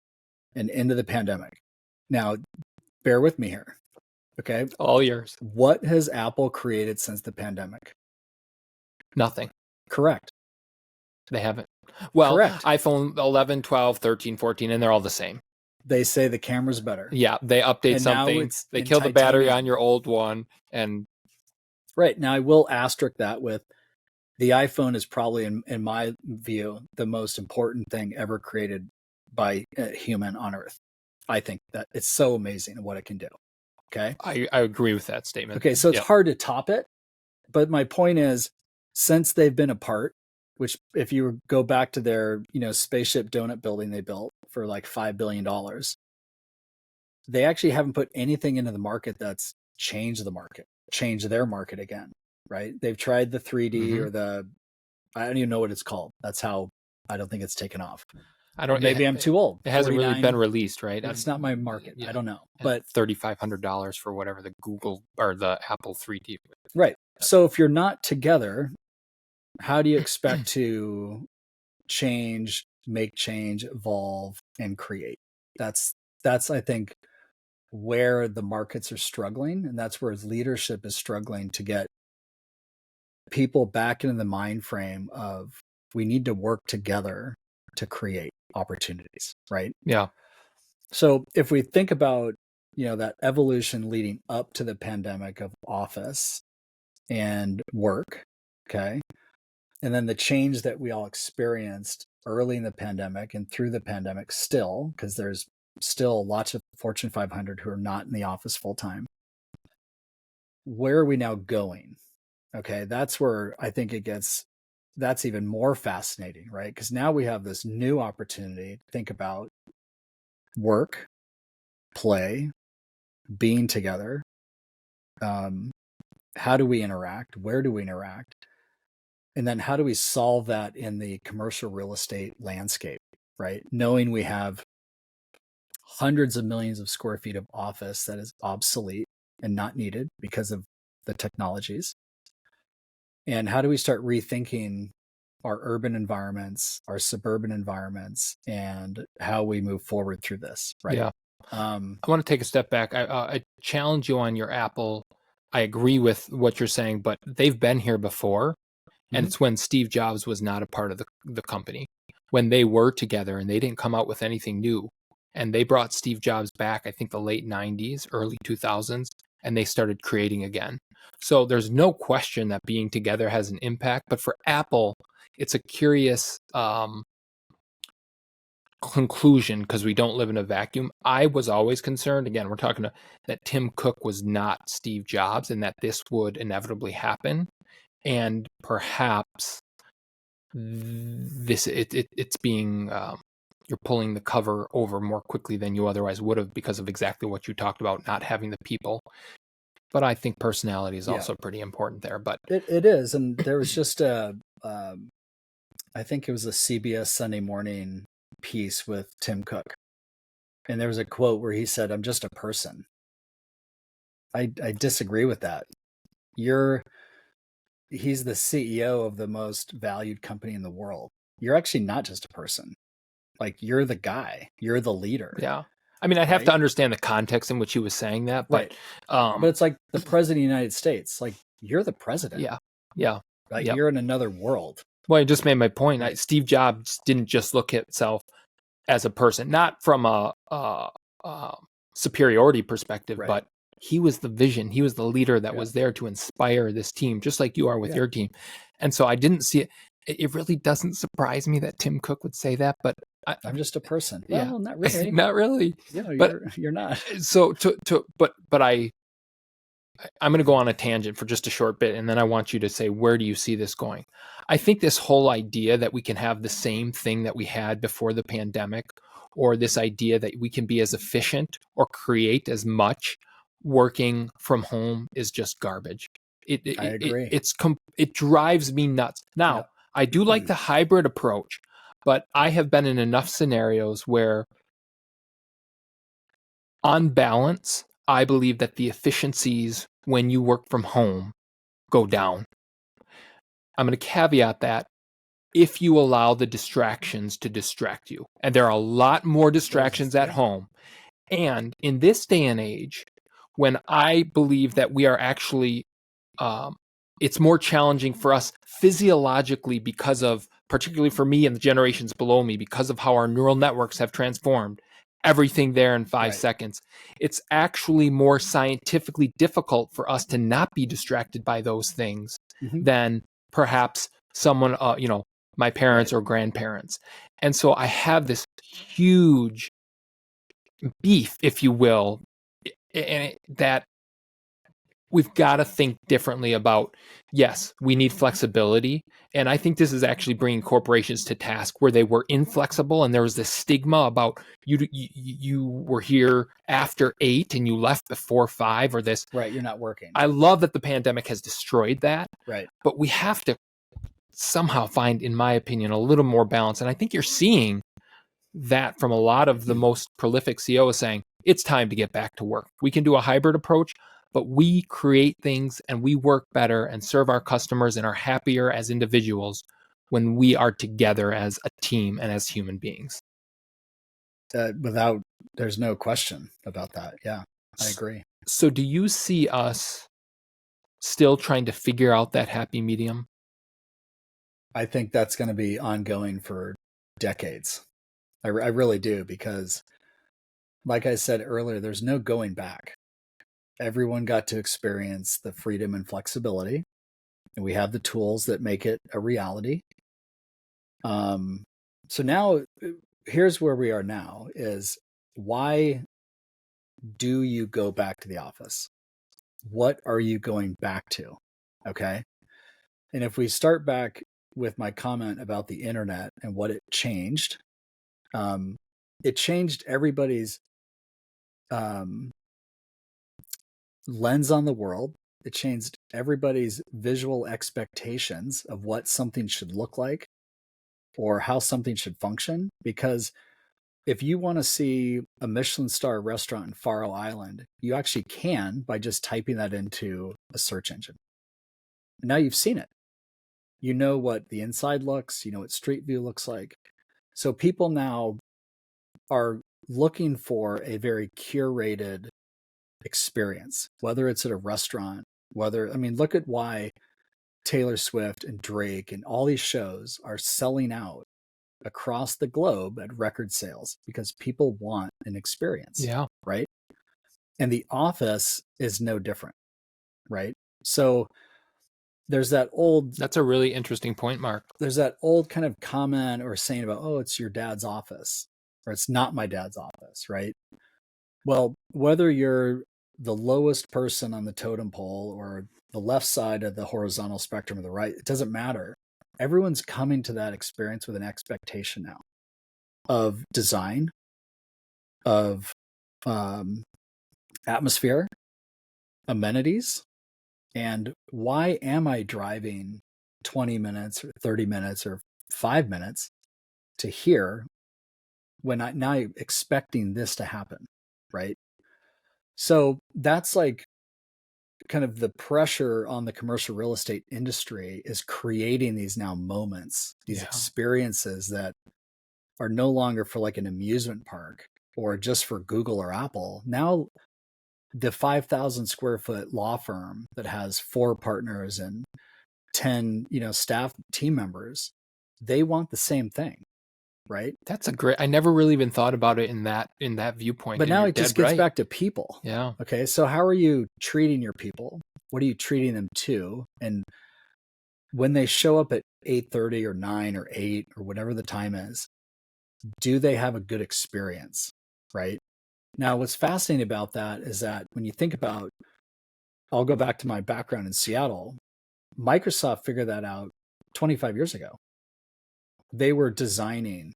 Speaker 3: and into the pandemic. Now, bear with me here. Okay.
Speaker 1: All yours.
Speaker 3: What has Apple created since the pandemic?
Speaker 1: Nothing.
Speaker 3: Correct.
Speaker 1: They haven't. Well,
Speaker 3: Correct.
Speaker 1: iPhone 11, 12, 13, 14, and they're all the same.
Speaker 3: They say the camera's better.
Speaker 1: Yeah, they update
Speaker 3: And now
Speaker 1: something.
Speaker 3: it's
Speaker 1: They
Speaker 3: in
Speaker 1: kill the battery
Speaker 3: titanium.
Speaker 1: on your old one. And
Speaker 3: Right. Now, I will asterisk that with the iPhone is probably, in my view, the most important thing ever created by a human on Earth. I think that it's so amazing what it can do. Okay.
Speaker 1: I agree with that statement.
Speaker 3: Okay. So it's
Speaker 1: Yep.
Speaker 3: hard to top it. But my point is, since they've been apart, which if you go back to their, spaceship donut building they built for like $5 billion, they actually haven't put anything into the market that's changed their market again, right? They've tried the 3D or I don't even know what it's called. That's how I don't think it's taken off. Maybe I'm too old.
Speaker 1: It hasn't
Speaker 3: 49,
Speaker 1: really been released, right?
Speaker 3: It's not my market.
Speaker 1: Yeah.
Speaker 3: I don't know. But
Speaker 1: $3,500 for whatever the Google or the Apple 3D.
Speaker 3: Right. So if you're not together, how do you expect to change, make change, evolve, and create? That's I think where the markets are struggling, and that's where leadership is struggling to get people back into the mind frame of we need to work together to create opportunities, right?
Speaker 1: Yeah.
Speaker 3: So if we think about, that evolution leading up to the pandemic of office, and work. Okay. And then the change that we all experienced early in the pandemic and through the pandemic still, because there's still lots of Fortune 500 who are not in the office full time. Where are we now going? Okay. That's where I think that's even more fascinating, right? Because now we have this new opportunity to think about work, play, being together. How do we interact? Where do we interact? And then how do we solve that in the commercial real estate landscape, right? Knowing we have hundreds of millions of square feet of office that is obsolete and not needed because of the technologies. And how do we start rethinking our urban environments, our suburban environments, and how we move forward through this, right?
Speaker 1: Yeah. I want to take a step back. I challenge you on your Apple. I agree with what you're saying, but they've been here before. And it's when Steve Jobs was not a part of the company, when they were together and they didn't come out with anything new. And they brought Steve Jobs back, I think the late 90s, early 2000s, and they started creating again. So there's no question that being together has an impact. But for Apple, it's a curious conclusion because we don't live in a vacuum. I was always concerned, again, we're talking that Tim Cook was not Steve Jobs and that this would inevitably happen. And perhaps it's being you're pulling the cover over more quickly than you otherwise would have because of exactly what you talked about, not having the people. But I think personality is also pretty important there. But
Speaker 3: it is, and there was just I think it was a CBS Sunday Morning piece with Tim Cook, and there was a quote where he said, "I'm just a person." I disagree with that. He's the CEO of the most valued company in the world. You're actually not just a person. Like, you're the guy. You're the leader.
Speaker 1: Yeah. I mean, I'd have to understand the context in which he was saying that, but
Speaker 3: but it's like the president of the United States. Like, you're the president.
Speaker 1: Yeah.
Speaker 3: Like, you're in another world.
Speaker 1: Well, I just made my point. Right. Steve Jobs didn't just look at himself as a person, not from a superiority perspective, but he was the vision. He was the leader that was there to inspire this team, just like you are with your team. And so I didn't see it. It really doesn't surprise me that Tim Cook would say that, but
Speaker 3: I'm just a person. Well, not really.
Speaker 1: Not really.
Speaker 3: But you're not.
Speaker 1: So but I'm going to go on a tangent for just a short bit, and then I want you to say, where do you see this going? I think this whole idea that we can have the same thing that we had before the pandemic, or this idea that we can be as efficient or create as much working from home is just garbage. I agree. It drives me nuts. Now, I do like the hybrid approach, but I have been in enough scenarios where, on balance, I believe that the efficiencies when you work from home go down. I'm going to caveat that if you allow the distractions to distract you. And there are a lot more distractions at home. And in this day and age, when I believe that we are actually, it's more challenging for us physiologically because of, particularly for me and the generations below me, because of how our neural networks have transformed everything there in 5 seconds. It's actually more scientifically difficult for us to not be distracted by those things than perhaps someone, my parents or grandparents. And so I have this huge beef, if you will, that we've got to think differently about. Yes, we need flexibility. And I think this is actually bringing corporations to task where they were inflexible and there was this stigma about you were here after 8 and you left before 5 or this.
Speaker 3: Right, you're not working.
Speaker 1: I love that the pandemic has destroyed that.
Speaker 3: Right.
Speaker 1: But we have to somehow find, in my opinion, a little more balance. And I think you're seeing that from a lot of the most prolific CEOs saying, it's time to get back to work. We can do a hybrid approach, but we create things and we work better and serve our customers and are happier as individuals when we are together as a team and as human beings.
Speaker 3: There's no question about that. Yeah, I agree.
Speaker 1: So do you see us still trying to figure out that happy medium?
Speaker 3: I think that's going to be ongoing for decades. I really do, because like I said earlier, there's no going back. Everyone got to experience the freedom and flexibility and we have the tools that make it a reality. So now here's where we are now is why do you go back to the office? What are you going back to? Okay. And if we start back with my comment about the internet and what it changed everybody's lens on the world. It changed everybody's visual expectations of what something should look like or how something should function. Because if you want to see a Michelin star restaurant in Faro Island, you actually can by just typing that into a search engine. And now you've seen it. You know what the inside looks, you know what street view looks like. So people now are looking for a very curated experience, whether it's at a restaurant, look at why Taylor Swift and Drake and all these shows are selling out across the globe at record sales, because people want an experience.
Speaker 1: Yeah.
Speaker 3: Right. And the office is no different. Right. So there's
Speaker 1: that's a really interesting point, Mark.
Speaker 3: There's that old kind of comment or saying about, oh, it's your dad's office, or it's not my dad's office. Right. Well, whether you're the lowest person on the totem pole or the left side of the horizontal spectrum or the right, it doesn't matter. Everyone's coming to that experience with an expectation now of design, of atmosphere, amenities, and why am I driving 20 minutes or 30 minutes or 5 minutes to here when I'm expecting this to happen, right? So that's like kind of the pressure on the commercial real estate industry is creating these now moments, these experiences that are no longer for like an amusement park or just for Google or Apple. Now the 5,000 square foot law firm that has 4 partners and 10, staff team members, they want the same thing. Right.
Speaker 1: That's I never really even thought about it in that viewpoint.
Speaker 3: But now it just gets back to people.
Speaker 1: Yeah.
Speaker 3: Okay. So how are you treating your people? What are you treating them to? And when they show up at 8:30 or 9 or 8 or whatever the time is, do they have a good experience? Right. Now, what's fascinating about that is that when you think about, I'll go back to my background in Seattle, Microsoft figured that out 25 years ago. They were designing,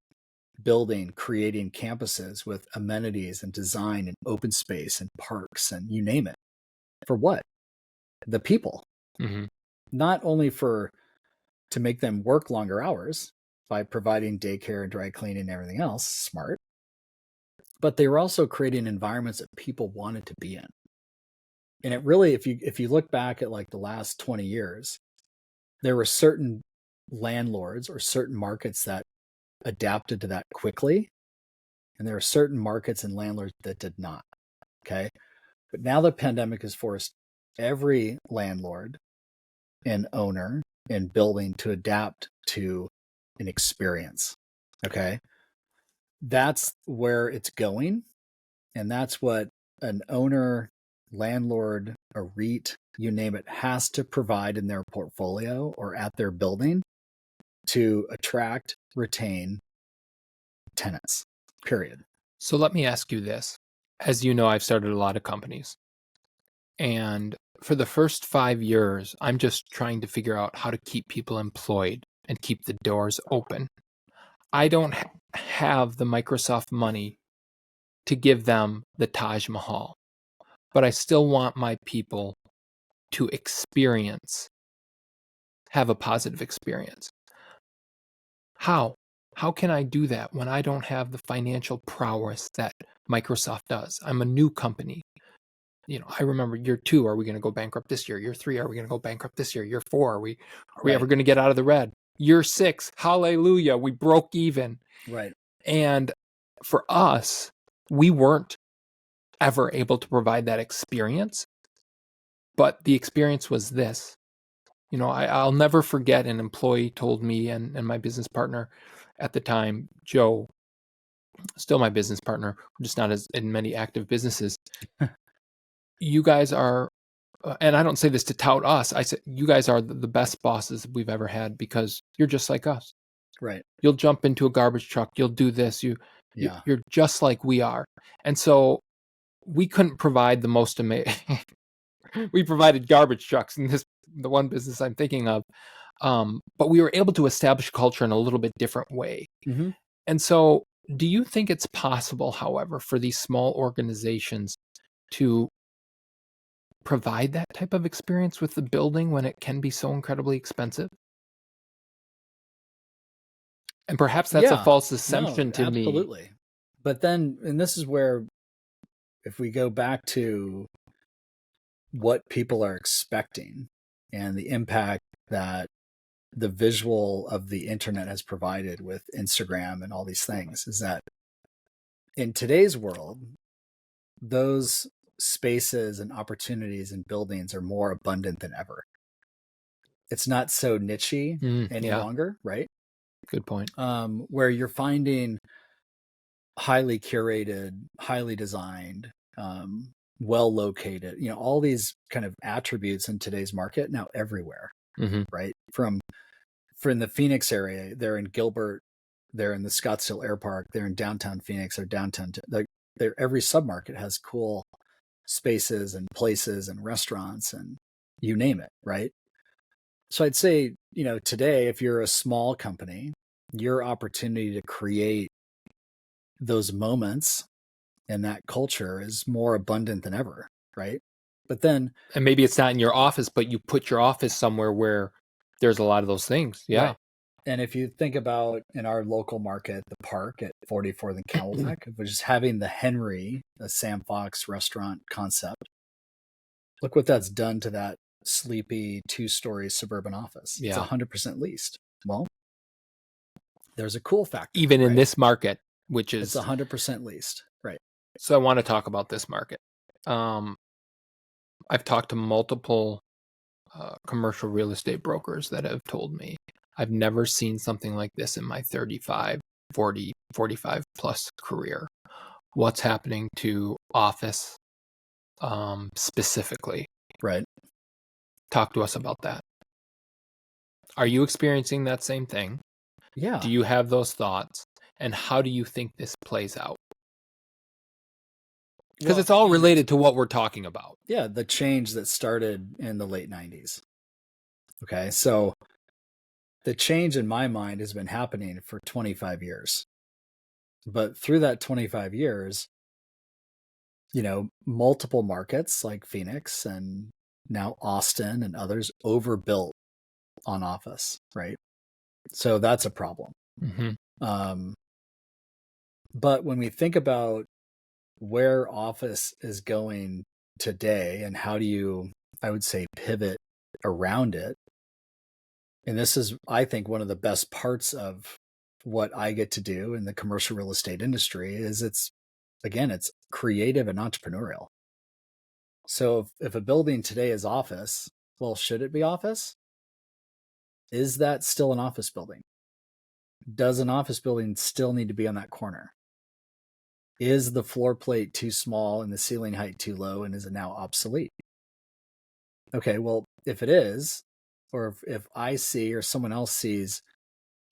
Speaker 3: building, creating campuses with amenities and design and open space and parks and you name it. For what? The people.
Speaker 1: Mm-hmm.
Speaker 3: Not only to make them work longer hours by providing daycare and dry cleaning and everything else, smart, but they were also creating environments that people wanted to be in. And it really, if you look back at like the last 20 years, there were certain landlords or certain markets that adapted to that quickly. And there are certain markets and landlords that did not. Okay. But now the pandemic has forced every landlord and owner and building to adapt to an experience. Okay. That's where it's going. And that's what an owner, landlord, a REIT, you name it, has to provide in their portfolio or at their building to attract, retain tenants, period.
Speaker 1: So let me ask you this. As you know, I've started a lot of companies. And for the first 5 years, I'm just trying to figure out how to keep people employed and keep the doors open. I don't have the Microsoft money to give them the Taj Mahal, but I still want my people to have a positive experience. How? How can I do that when I don't have the financial prowess that Microsoft does? I'm a new company. I remember year 2, are we going to go bankrupt this year? Year 3, are we going to go bankrupt this year? Year 4, are we ever going to get out of the red? Year 6, hallelujah, we broke even.
Speaker 3: Right.
Speaker 1: And for us, we weren't ever able to provide that experience, but the experience was this. I'll never forget an employee told me and my business partner at the time, Joe, still my business partner, just not as in many active businesses. You guys are and I don't say this to tout us. I say you guys are the best bosses we've ever had because you're just like us.
Speaker 3: Right.
Speaker 1: You'll jump into a garbage truck. You'll do this.
Speaker 3: Yeah.
Speaker 1: You're just like we are. And so we couldn't provide the most amazing. We provided garbage trucks in the one business I'm thinking of. But we were able to establish culture in a little bit different way.
Speaker 3: Mm-hmm.
Speaker 1: And so do you think it's possible, however, for these small organizations to provide that type of experience with the building when it can be so incredibly expensive? And perhaps that's a
Speaker 3: Yeah.
Speaker 1: false
Speaker 3: No,
Speaker 1: assumption to me.
Speaker 3: absolutely. But then, and this is where, if we go back to what people are expecting and the impact that the visual of the internet has provided with Instagram and all these things, is that in today's world, those spaces and opportunities and buildings are more abundant than ever. It's not so niche-y any longer, right?
Speaker 1: Good point.
Speaker 3: Where you're finding highly curated, highly designed, well located, all these kind of attributes in today's market now everywhere, right? From the Phoenix area, they're in Gilbert, they're in the Scottsdale Air Park, they're in downtown Phoenix, or downtown. Every submarket has cool spaces and places and restaurants and you name it, right? So I'd say, today, if you're a small company, your opportunity to create those moments and that culture is more abundant than ever, right? But then,
Speaker 1: and maybe it's not in your office, but you put your office somewhere where there's a lot of those things. Yeah.
Speaker 3: Right. And if you think about in our local market, the park at 44th and Camelback, which is having the Henry, the Sam Fox restaurant concept, look what that's done to that sleepy 2-story suburban office.
Speaker 1: Yeah.
Speaker 3: It's 100% leased. Well, there's a cool factor.
Speaker 1: Even in this market, which is...
Speaker 3: It's 100% leased. Right.
Speaker 1: So I want to talk about this market. I've talked to multiple commercial real estate brokers that have told me I've never seen something like this in my 35, 40, 45 plus career. What's happening to office specifically?
Speaker 3: Right.
Speaker 1: Talk to us about that. Are you experiencing that same thing?
Speaker 3: Yeah.
Speaker 1: Do you have those thoughts? And how do you think this plays out? Because it's all related to what we're talking about.
Speaker 3: Yeah, the change that started in the late 90s. Okay, so the change in my mind has been happening for 25 years. But through that 25 years, multiple markets like Phoenix and now Austin and others overbuilt on office, right? So that's a problem. But when we think about where office is going today and how do you, I would say, pivot around it, and this is, I think, one of the best parts of what I get to do in the commercial real estate industry is it's creative and entrepreneurial. So if a building today is office, well, should it be office? Is that still an office building? Does an office building still need to be on that corner? Is the floor plate too small and the ceiling height too low, and is it now obsolete? Okay, well, if it is, or if I see or someone else sees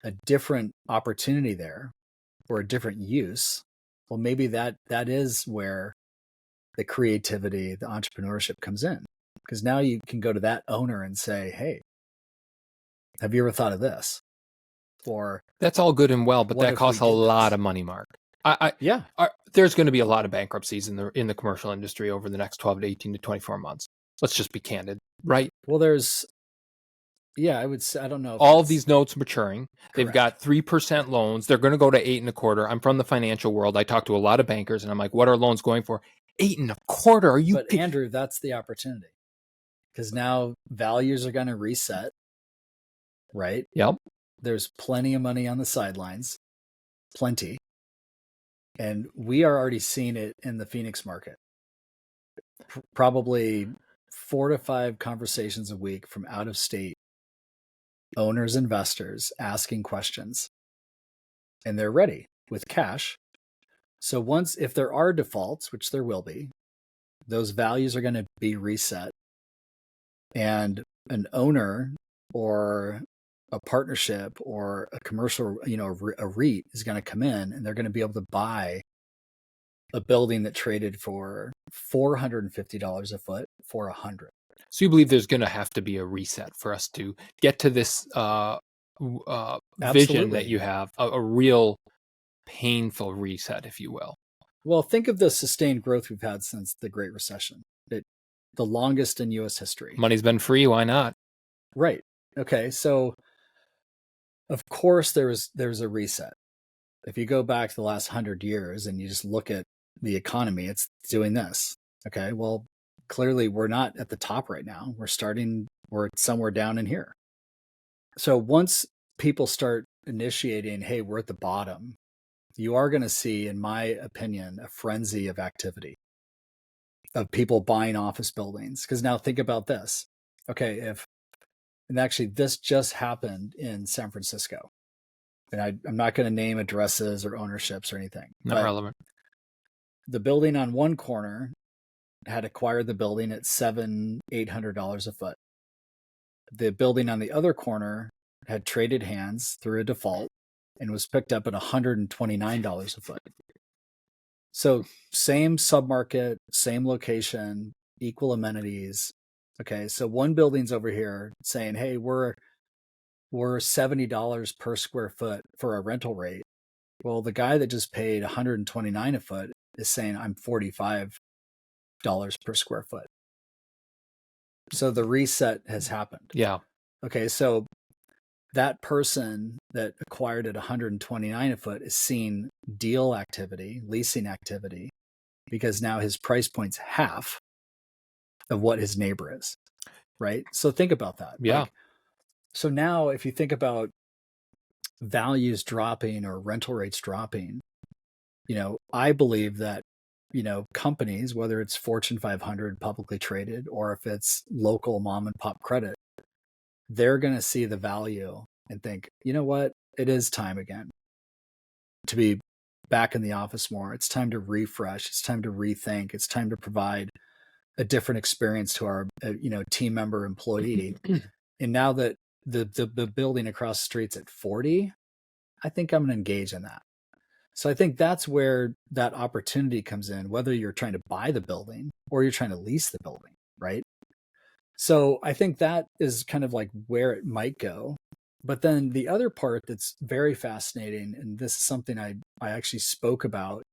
Speaker 3: a different opportunity there or a different use, well, maybe that is where the creativity, the entrepreneurship comes in. Because now you can go to that owner and say, hey, have you ever thought of this? Or
Speaker 1: that's all good and well, but that costs a lot of money, Mark. There's going to be a lot of bankruptcies in the commercial industry over the next 12 to 18 to 24 months. Let's just be candid, right?
Speaker 3: Well, I would say, I don't know.
Speaker 1: All of these notes maturing.
Speaker 3: Correct.
Speaker 1: They've got 3% loans. They're going to go to 8.25%. I'm from the financial world. I talk to a lot of bankers and I'm like, what are loans going for? 8.25%. Are you?
Speaker 3: But Andrew, that's the opportunity. Because now values are going to reset, right?
Speaker 1: Yep.
Speaker 3: There's plenty of money on the sidelines. Plenty. And we are already seeing it in the Phoenix market. Probably 4 to 5 conversations a week from out of state owners, investors asking questions. And they're ready with cash. So if there are defaults, which there will be, those values are going to be reset. and an owner or a partnership or a commercial, a REIT is going to come in and they're going to be able to buy a building that traded for $450 a foot for $100.
Speaker 1: So you believe there's going to have to be a reset for us to get to this vision that you have, a real painful reset, if you will.
Speaker 3: Well, think of the sustained growth we've had since the Great Recession, the longest in U.S. history.
Speaker 1: Money's been free. Why not?
Speaker 3: Right. Okay. So, of course, there's a reset. If you go back to the last 100 years and you just look at the economy, it's doing this. Okay. Well, clearly we're not at the top right now. We're somewhere down in here. So once people start initiating, hey, we're at the bottom, you are going to see, in my opinion, a frenzy of activity of people buying office buildings. Because now think about this. Okay, and actually this just happened in San Francisco. And I'm not going to name addresses or ownerships or anything.
Speaker 1: Not relevant.
Speaker 3: The building on one corner had acquired the building at $700-800 a foot. The building on the other corner had traded hands through a default and was picked up at $129 a foot. So same submarket, same location, equal amenities. Okay, so one building's over here saying, hey, we're $70 per square foot for a rental rate. Well, the guy that just paid $129 a foot is saying I'm $45 per square foot. So the reset has happened.
Speaker 1: Yeah.
Speaker 3: Okay, so that person that acquired at $129 a foot is seeing deal activity, leasing activity, because now his price point's half of what his neighbor is, right? So think about that.
Speaker 1: Yeah.
Speaker 3: So now if you think about values dropping or rental rates dropping, I believe that, companies, whether it's Fortune 500 publicly traded or if it's local mom and pop credit, they're going to see the value and think, you know what, it is time again to be back in the office more. It's time to refresh. It's time to rethink. It's time to provide a different experience to our, team member employee. And now that the building across the street's at 40, I think I'm going to engage in that. So I think that's where that opportunity comes in, whether you're trying to buy the building or you're trying to lease the building, right? So I think that is kind of like where it might go. But then the other part that's very fascinating, and this is something I actually spoke about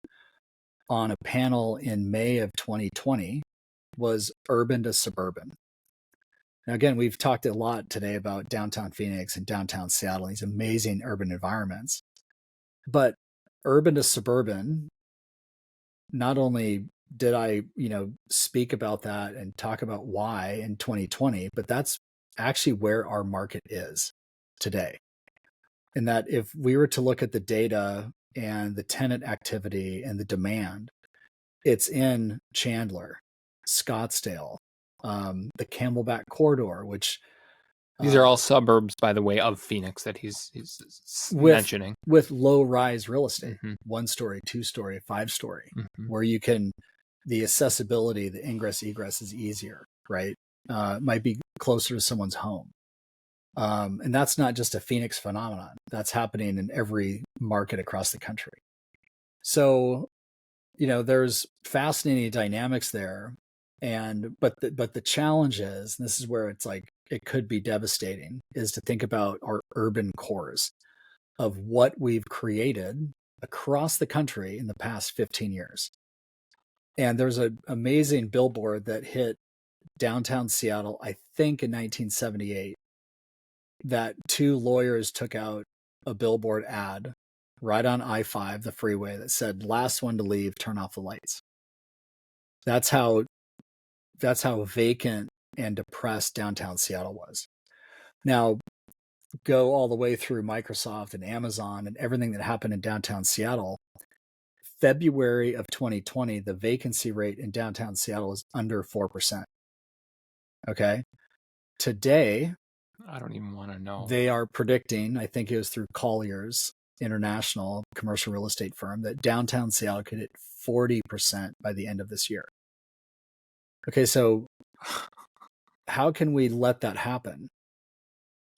Speaker 3: on a panel in May of 2020, was urban to suburban. Now, again, we've talked a lot today about downtown Phoenix and downtown Seattle, these amazing urban environments. But urban to suburban, not only did I, speak about that and talk about why in 2020, but that's actually where our market is today. And that if we were to look at the data and the tenant activity and the demand, it's in Chandler, Scottsdale, the Camelback corridor, which
Speaker 1: these are all suburbs, by the way, of Phoenix that he's mentioning.
Speaker 3: With low-rise real estate, 1-story, 2-story, 5-story, where you can, the accessibility, the ingress, egress is easier, right? It might be closer to someone's home. And that's not just a Phoenix phenomenon. That's happening in every market across the country. So, there's fascinating dynamics there. But the challenge is, and this is where it's like, it could be devastating, is to think about our urban cores of what we've created across the country in the past 15 years. And there's an amazing billboard that hit downtown Seattle, I think in 1978, that 2 lawyers took out a billboard ad right on I-5, the freeway, that said, last one to leave, turn off the lights. That's how vacant and depressed downtown Seattle was. Now, go all the way through Microsoft and Amazon and everything that happened in downtown Seattle. February of 2020, the vacancy rate in downtown Seattle is under 4%. Okay. Today,
Speaker 1: I don't even want to know.
Speaker 3: They are predicting, I think it was through Colliers International, commercial real estate firm, that downtown Seattle could hit 40% by the end of this year. Okay, so how can we let that happen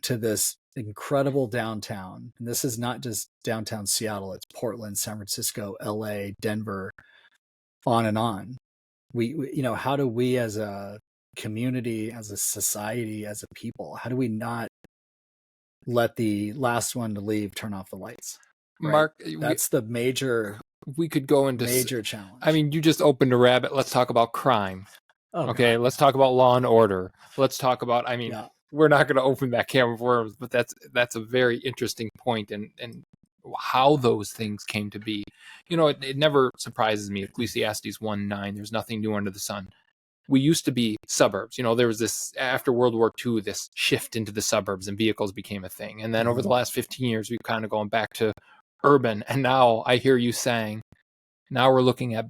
Speaker 3: to this incredible downtown? And this is not just downtown Seattle, it's Portland, San Francisco, LA, Denver, on and on. We how do we as a community, as a society, as a people, how do we not let the last one to leave turn off the lights? Right?
Speaker 1: Mark,
Speaker 3: That's the major
Speaker 1: could go into
Speaker 3: challenge.
Speaker 1: I mean, you just opened a rabbit. Let's talk about crime.
Speaker 3: Oh,
Speaker 1: okay,
Speaker 3: God.
Speaker 1: let's talk about law and order. Let's talk about, I mean, we're not going to open that can of worms, but that's a very interesting point, and how those things came to be. It never surprises me. Ecclesiastes 1:9, there's nothing new under the sun. We used to be suburbs. There was this, after World War II, this shift into the suburbs and vehicles became a thing. And then over the last 15 years, we've kind of gone back to urban. And now I hear you saying, now we're looking at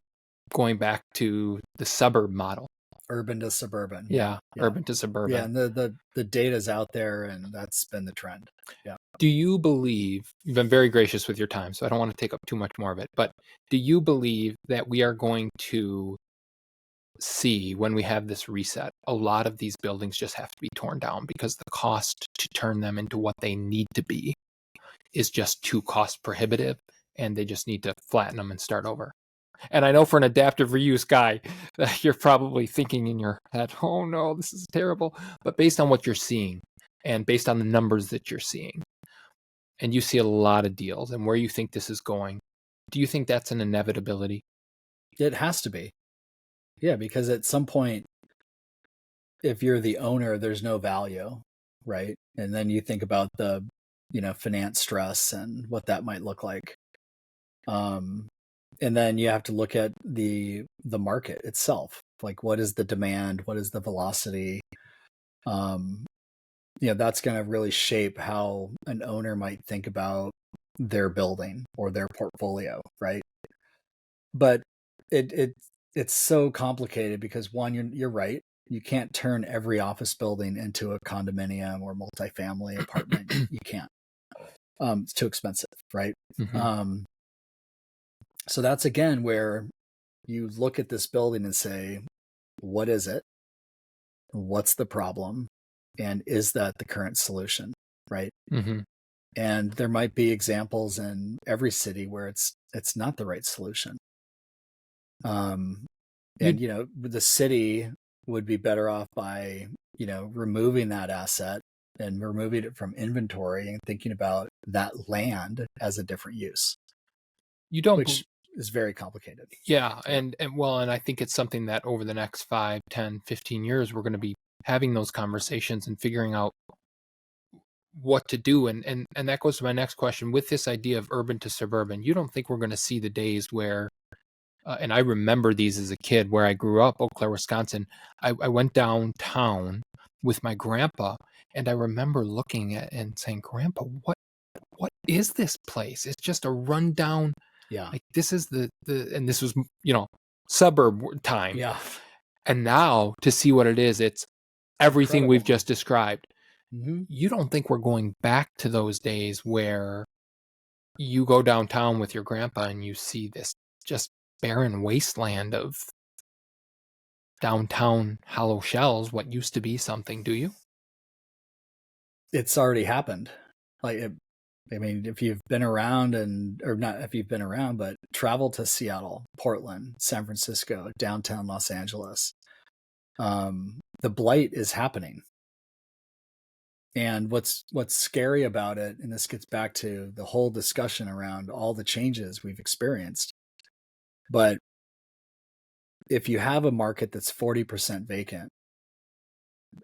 Speaker 1: going back to the suburb model.
Speaker 3: Urban to suburban.
Speaker 1: Yeah. Urban to suburban.
Speaker 3: Yeah, and the data's out there, and that's been the trend. Yeah.
Speaker 1: Do you believe, you've been very gracious with your time, so I don't want to take up too much more of it, but do you believe that we are going to see, when we have this reset, a lot of these buildings just have to be torn down because the cost to turn them into what they need to be is just too cost prohibitive, and they just need to flatten them and start over? And I know for an adaptive reuse guy, you're probably thinking in your head, oh no, this is terrible. But based on what you're seeing and based on the numbers that you're seeing, and you see a lot of deals and where you think this is going, do you think that's an inevitability?
Speaker 3: It has to be. Yeah, because at some point, if you're the owner, there's no value, right? And then you think about the, finance stress and what that might look like. And then you have to look at the market itself. Like, what is the demand? What is the velocity? That's going to really shape how an owner might think about their building or their portfolio, right? But it's so complicated because, one, you're right. You can't turn every office building into a condominium or multifamily apartment. You can't. It's too expensive, right?
Speaker 1: Mm-hmm.
Speaker 3: So that's, again, where you look at this building and say, what is it? What's the problem? And is that the current solution, right?
Speaker 1: Mm-hmm.
Speaker 3: And there might be examples in every city where it's not the right solution. And, the city would be better off by, removing that asset and removing it from inventory and thinking about that land as a different use. Which is very complicated.
Speaker 1: Yeah. And I think it's something that over the next 5, 10, 15 years, we're going to be having those conversations and figuring out what to do. And that goes to my next question. With this idea of urban to suburban, you don't think we're going to see the days where, and I remember these as a kid where I grew up, Eau Claire, Wisconsin. I went downtown with my grandpa, and I remember looking at and saying, Grandpa, what is this place? It's just a rundown.
Speaker 3: Yeah.
Speaker 1: Like, this is and this was, suburb time.
Speaker 3: Yeah.
Speaker 1: And now to see what it is, it's everything
Speaker 3: Incredible.
Speaker 1: we've just described.
Speaker 3: Mm-hmm.
Speaker 1: You don't think we're going back to those days where you go downtown with your grandpa and you see this just barren wasteland of downtown hollow shells, what used to be something, do you?
Speaker 3: It's already happened. If you've been around but travel to Seattle, Portland, San Francisco, downtown Los Angeles, the blight is happening. And what's scary about it, and this gets back to the whole discussion around all the changes we've experienced, but if you have a market that's 40% vacant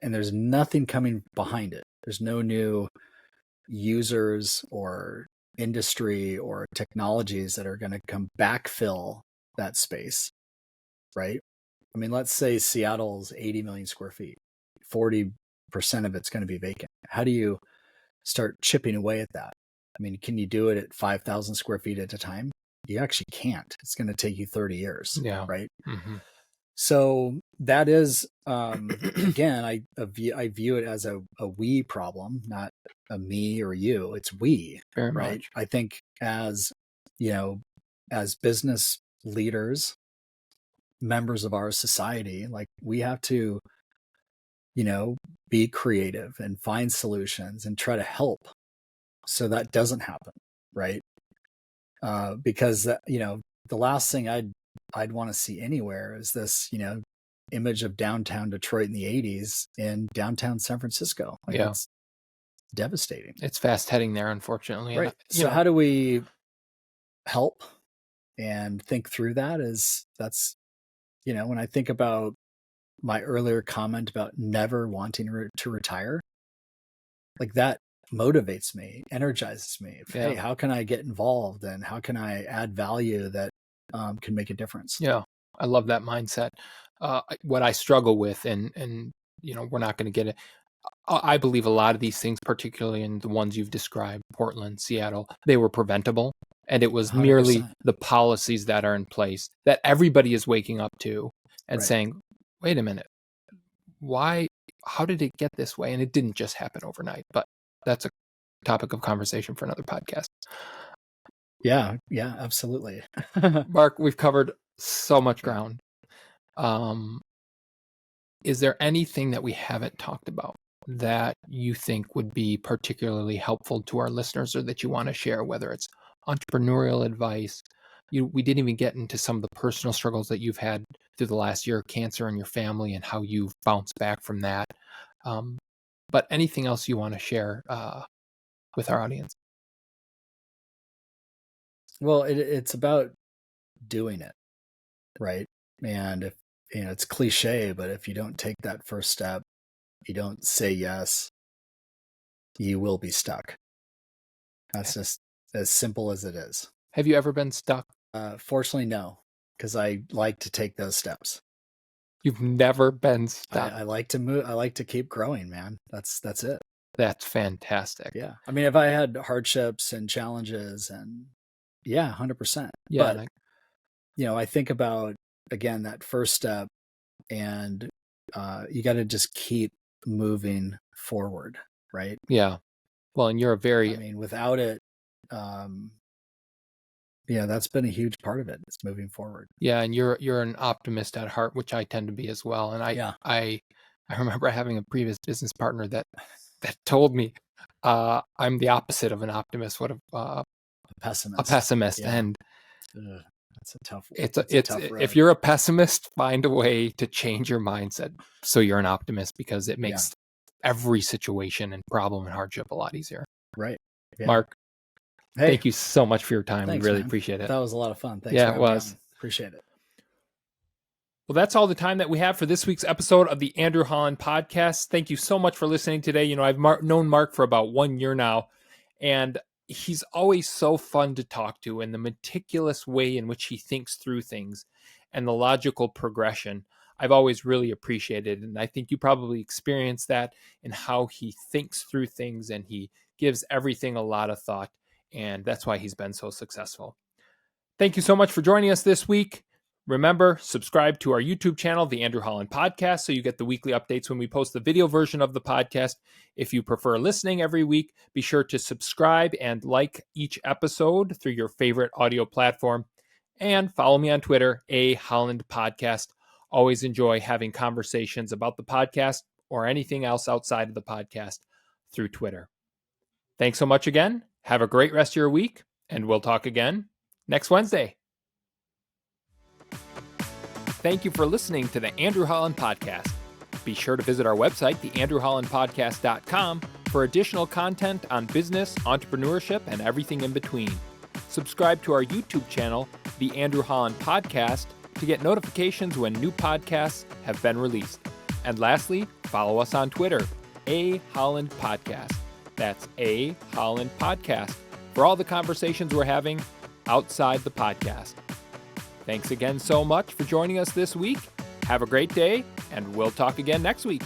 Speaker 3: and there's nothing coming behind it, there's no new users or industry or technologies that are going to come backfill that space, right? I mean, let's say Seattle's 80 million square feet, 40% of it's going to be vacant. How do you start chipping away at that? I mean, can you do it at 5,000 square feet at a time? You actually can't. It's going to take you 30 years, right?
Speaker 1: Mm-hmm.
Speaker 3: So that is, again, I view it as a we problem, not a me or you. It's we,
Speaker 1: Very
Speaker 3: right?
Speaker 1: much.
Speaker 3: I think as business leaders, members of our society, like, we have to be creative and find solutions and try to help so that doesn't happen, right? Because the last thing I'd want to see anywhere is this, image of downtown Detroit in the 80s in downtown San Francisco. It's devastating.
Speaker 1: It's fast heading there, unfortunately.
Speaker 3: Right. So how do we help and think through that? That's when I think about my earlier comment about never wanting to retire, like that motivates me, energizes me. Hey, how can I get involved and how can I add value that can make a difference?
Speaker 1: Yeah, I love that mindset. What I struggle with, and we're not going to get it. I believe a lot of these things, particularly in the ones you've described, Portland, Seattle, they were preventable. And it was 100%. Merely the policies that are in place that everybody is waking up to and saying, wait a minute, how did it get this way? And it didn't just happen overnight, but that's a topic of conversation for another podcast.
Speaker 3: Yeah, absolutely.
Speaker 1: Mark, we've covered so much ground. Is there anything that we haven't talked about that you think would be particularly helpful to our listeners or that you want to share, whether it's entrepreneurial advice? We didn't even get into some of the personal struggles that you've had through the last year, cancer in your family, and how you've bounced back from that. But anything else you want to share with our audience?
Speaker 3: Well, it's about doing it, right? And if it's cliche, but if you don't take that first step, you don't say yes, you will be stuck. That's just as simple as it is.
Speaker 1: Have you ever been stuck?
Speaker 3: Fortunately, no, because I like to take those steps.
Speaker 1: You've never been stuck.
Speaker 3: I like to move. I like to keep growing, man. That's it.
Speaker 1: That's fantastic.
Speaker 3: Yeah. I mean, if I had hardships and challenges and 100%.
Speaker 1: Yeah.
Speaker 3: But, I think about, again, that first step and you got to just keep moving forward. Right.
Speaker 1: Yeah. Well, and you're
Speaker 3: without it, that's been a huge part of it. It's moving forward.
Speaker 1: Yeah. And you're an optimist at heart, which I tend to be as well. And I remember having a previous business partner that told me I'm the opposite of an optimist. What a
Speaker 3: pessimist.
Speaker 1: A pessimist.
Speaker 3: Yeah.
Speaker 1: And
Speaker 3: that's a tough one.
Speaker 1: It's a tough road. If you're a pessimist, find a way to change your mindset so you're an optimist, because it makes every situation and problem and hardship a lot easier.
Speaker 3: Right. Yeah.
Speaker 1: Mark, thank you so much for your time.
Speaker 3: Thanks,
Speaker 1: we really
Speaker 3: man.
Speaker 1: appreciate it.
Speaker 3: That was a lot of fun. Thanks.
Speaker 1: Yeah, it was.
Speaker 3: Appreciate it.
Speaker 1: Well, that's all the time that we have for this week's episode of the Andrew Holland Podcast. Thank you so much for listening today. I've known Mark for about 1 year now, and he's always so fun to talk to, and the meticulous way in which he thinks through things and the logical progression, I've always really appreciated. And I think you probably experienced that in how he thinks through things, and he gives everything a lot of thought. And that's why he's been so successful. Thank you so much for joining us this week. Remember, subscribe to our YouTube channel, The Andrew Holland Podcast, so you get the weekly updates when we post the video version of the podcast. If you prefer listening every week, be sure to subscribe and like each episode through your favorite audio platform. And follow me on Twitter, Holland Podcast. Always enjoy having conversations about the podcast or anything else outside of the podcast through Twitter. Thanks so much again. Have a great rest of your week, and we'll talk again next Wednesday. Thank you for listening to the Andrew Holland Podcast. Be sure to visit our website, theandrewhollandpodcast.com, for additional content on business, entrepreneurship, and everything in between. Subscribe to our YouTube channel, The Andrew Holland Podcast, to get notifications when new podcasts have been released. And lastly, follow us on Twitter, Holland Podcast. That's Holland Podcast, for all the conversations we're having outside the podcast. Thanks again so much for joining us this week. Have a great day, and we'll talk again next week.